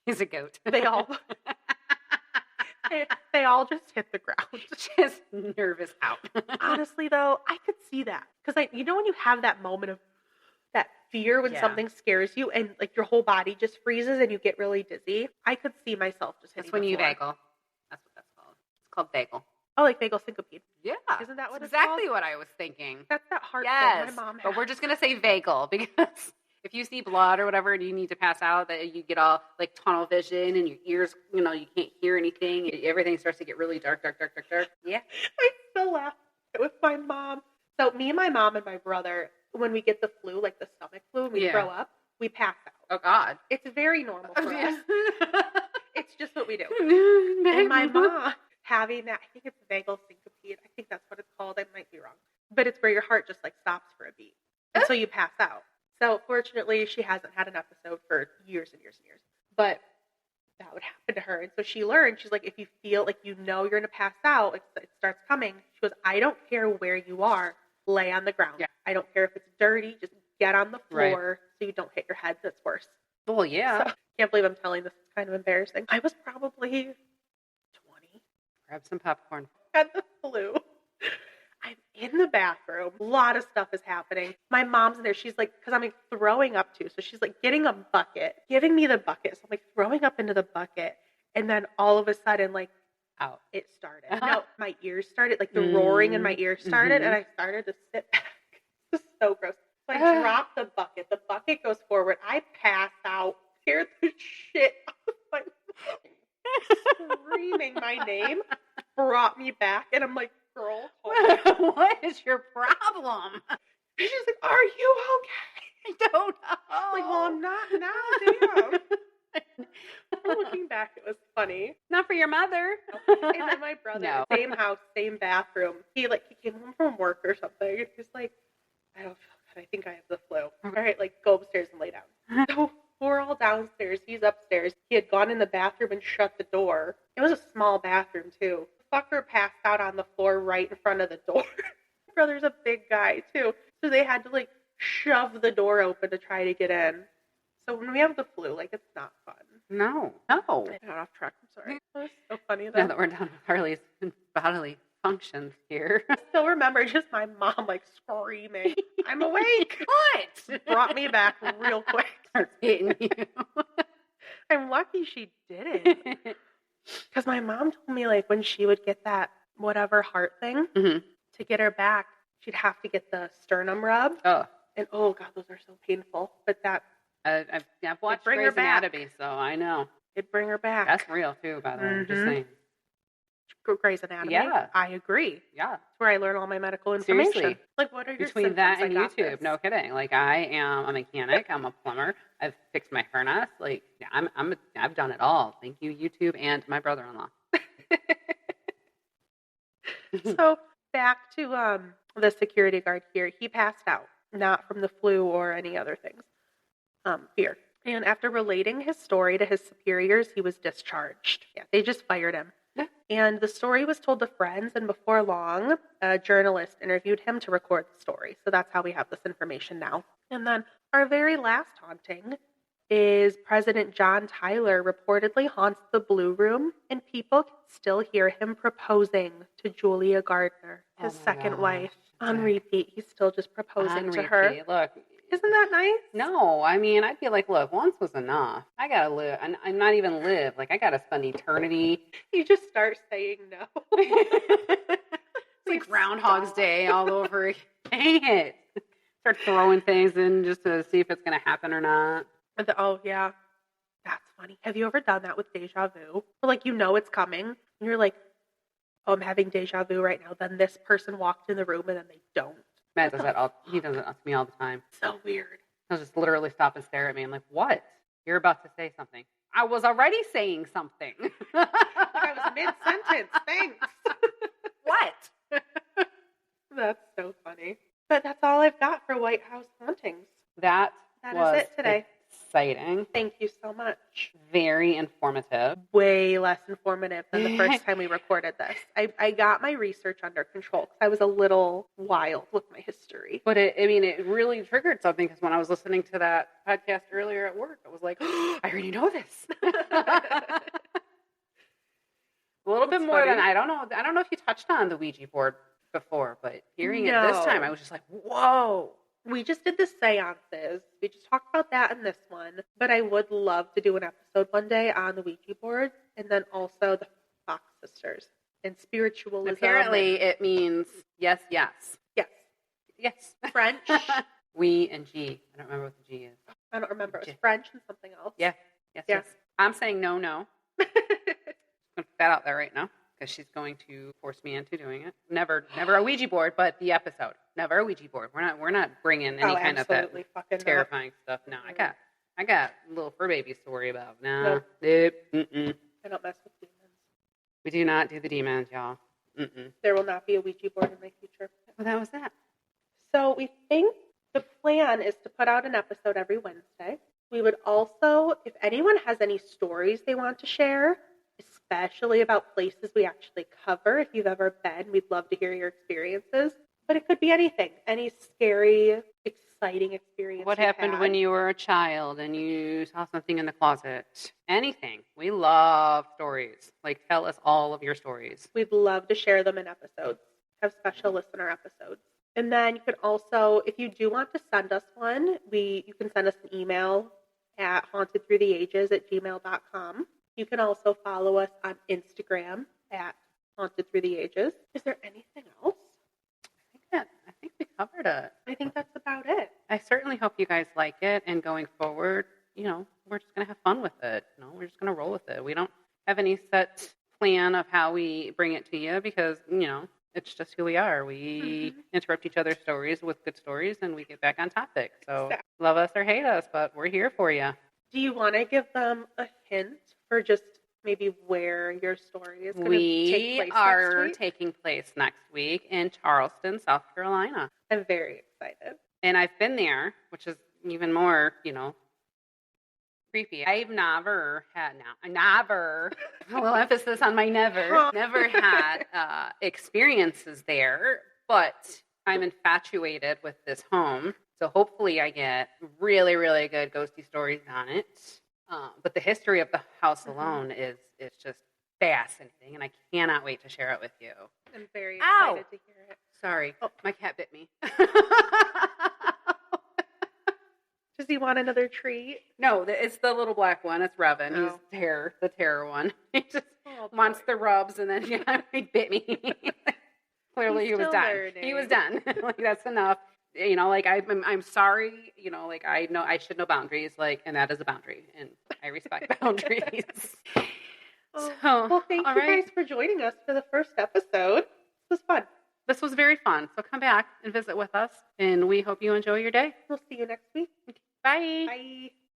he's a goat. They all they all just hit the ground. Just nervous out. Honestly, though, I could see that. Because when you have that moment of that fear when something scares you and like your whole body just freezes and you get really dizzy, I could see myself just hitting That's when the you floor. vagal. That's what that's called. It's called vagal. Oh, like vagal syncope. Yeah. Isn't that what That's it's called? exactly what I was thinking. That's that heart Yes. thing my mom had. But we're just going to say vagal because if you see blood or whatever and you need to pass out, that you get all like tunnel vision and your ears, you can't hear anything. Everything starts to get really dark. Yeah. I still laugh with my mom. So me and my mom and my brother, when we get the flu, like the stomach flu, and we throw up, we pass out. Oh, God. It's very normal for us. It's just what we do. And my mom having that, I think it's vagal syncope. I think that's what it's called. I might be wrong. But it's where your heart just like stops for a beat. And so you pass out. So fortunately, she hasn't had an episode for years and years and years. But that would happen to her. And so she learned, she's like, if you feel like you're going to pass out, like it starts coming. She goes, I don't care where you are. Lay on the ground. Yeah. I don't care if it's dirty. Just get on the floor so you don't hit your head. That's worse. Well, yeah. So, can't believe I'm telling this. It's kind of embarrassing. I was probably 20. Grab some popcorn. Had the flu. I'm in the bathroom. A lot of stuff is happening. My mom's in there. She's like, because I'm like throwing up too. So she's like getting a bucket, giving me the bucket. So I'm like throwing up into the bucket. And then all of a sudden, like, out. It started. No, my ears started, like the roaring in my ears started, and I started to sit back. This is so gross. So I dropped the bucket. The bucket goes forward. I pass out, scared the shit out of my mom, screaming my name, brought me back, and I'm like, girl, what is your problem? She's like, are you okay? I don't know. I'm like, well, I'm not now, damn. Looking back, it was funny. Not for your mother. And then my brother, same house, same bathroom. He came home from work or something, and he's like, I don't feel good. I think I have the flu. All right, like go upstairs and lay down. So we're all downstairs. He's upstairs. He had gone in the bathroom and shut the door. It was a small bathroom too. The fucker passed out on the floor right in front of the door. My brother's a big guy too, so they had to like shove the door open to try to get in. So when we have the flu, like, it's not fun. No. I got off track. I'm sorry. That was so funny, though. Now that we're done with Harley's bodily functions here. I still remember just my mom, like, screaming, I'm awake. What? Brought me back real quick. Starts hitting you. I'm lucky she didn't. Because my mom told me, like, when she would get that whatever heart thing, to get her back, she'd have to get the sternum rub. Oh. And, oh, God, those are so painful. But that... I've watched Grey's Anatomy, so I know. It'd bring her back. That's real, too, by the way. I'm just saying. Grey's Anatomy? Yeah. I agree. Yeah. That's where I learn all my medical information. Seriously. Like, what are your Between symptoms? that and YouTube, no kidding. Like, I am a mechanic. I'm a plumber. I've fixed my furnace. Like, yeah, I've done it all. Thank you, YouTube, and my brother-in-law. So, back to the security guard here. He passed out, not from the flu or any other things. Fear. And after relating his story to his superiors, he was discharged. Yeah, they just fired him. Yeah. And the story was told to friends, and before long, a journalist interviewed him to record the story. So that's how we have this information now. And then our very last haunting is President John Tyler reportedly haunts the Blue Room, and people can still hear him proposing to Julia Gardner, his second wife. On repeat, he's still just proposing to her. Look. Isn't that nice? No, I mean, I'd be like, look, once was enough. I gotta live. I'm not even live. Like, I gotta spend eternity. You just start saying no. It's like Groundhog's Day all over again. Dang it. Start throwing things in just to see if it's gonna happen or not. Oh, yeah. That's funny. Have you ever done that with deja vu? Like, you know it's coming, and you're like, oh, I'm having deja vu right now. Then this person walked in the room, and then they don't. Matt does that he does it to me all the time. So weird. He'll just literally stop and stare at me. I'm like, what? You're about to say something. I was already saying something. Like I was mid-sentence. Thanks. What? That's so funny. But that's all I've got for White House hauntings. That is it today. Exciting. Thank you so much. very informative. Way less informative than the first time we recorded this. I got my research under control because I was a little wild with my history. But it really triggered something because when I was listening to that podcast earlier at work, I was like, oh, I already know this. A little bit more than I don't know if you touched on the Ouija board before, but hearing it this time, I was just like, whoa. We just did the seances. We just talked about that in this one. But I would love to do an episode one day on the Ouija board and then also the Fox sisters and spiritualism. Apparently it means yes, yes. Yes. Yes. French. We and G. I don't remember what the G is. I don't remember. It was French and something else. Yeah. Yes. I'm saying no. I'm going to put that out there right now because she's going to force me into doing it. Never a Ouija board, but the episode. Never a Ouija board. We're not bringing any kind of that terrifying stuff. No, I got a little fur babies to worry about. No. Nope. Mm-mm. I don't mess with demons. We do not do the demons, y'all. Mm-mm. There will not be a Ouija board in my future. Well, that was that. So we think the plan is to put out an episode every Wednesday. We would also, if anyone has any stories they want to share, especially about places we actually cover, if you've ever been, we'd love to hear your experiences. But it could be anything, any scary, exciting experience. What happened when you were a child and you saw something in the closet? Anything. We love stories. Like, tell us all of your stories. We'd love to share them in episodes, have special listener episodes. And then you could also, if you do want to send us one, you can send us an email at hauntedthroughtheages@gmail.com. You can also follow us on Instagram at hauntedthroughtheages. Is there anything else? I think we covered it. I think that's about it. I certainly hope you guys like it. And going forward, we're just going to have fun with it. We're just going to roll with it. We don't have any set plan of how we bring it to you because, it's just who we are. We interrupt each other's stories with good stories and we get back on topic. So love us or hate us, but we're here for you. Do you want to give them a hint for just maybe where your story is going to take place next week? We are taking place next week in Charleston, South Carolina. I'm very excited. And I've been there, which is even more, creepy. I've never had, a little emphasis on my never had experiences there, but I'm infatuated with this home. So hopefully I get really, really good ghosty stories on it. But the history of the house alone is just fascinating, and I cannot wait to share it with you. I'm very excited to hear it. Sorry. Oh, my cat bit me. Does he want another treat? No, it's the little black one. It's Revan. Oh. He's the terror one. He just wants the rubs, and then he bit me. Clearly, he was done. Learning. He was done. That's enough. I'm sorry. I know I should know boundaries. And that is a boundary, and I respect boundaries. Well, thank you guys for joining us for the first episode. This was fun. This was very fun. So come back and visit with us, and we hope you enjoy your day. We'll see you next week. Bye. Bye.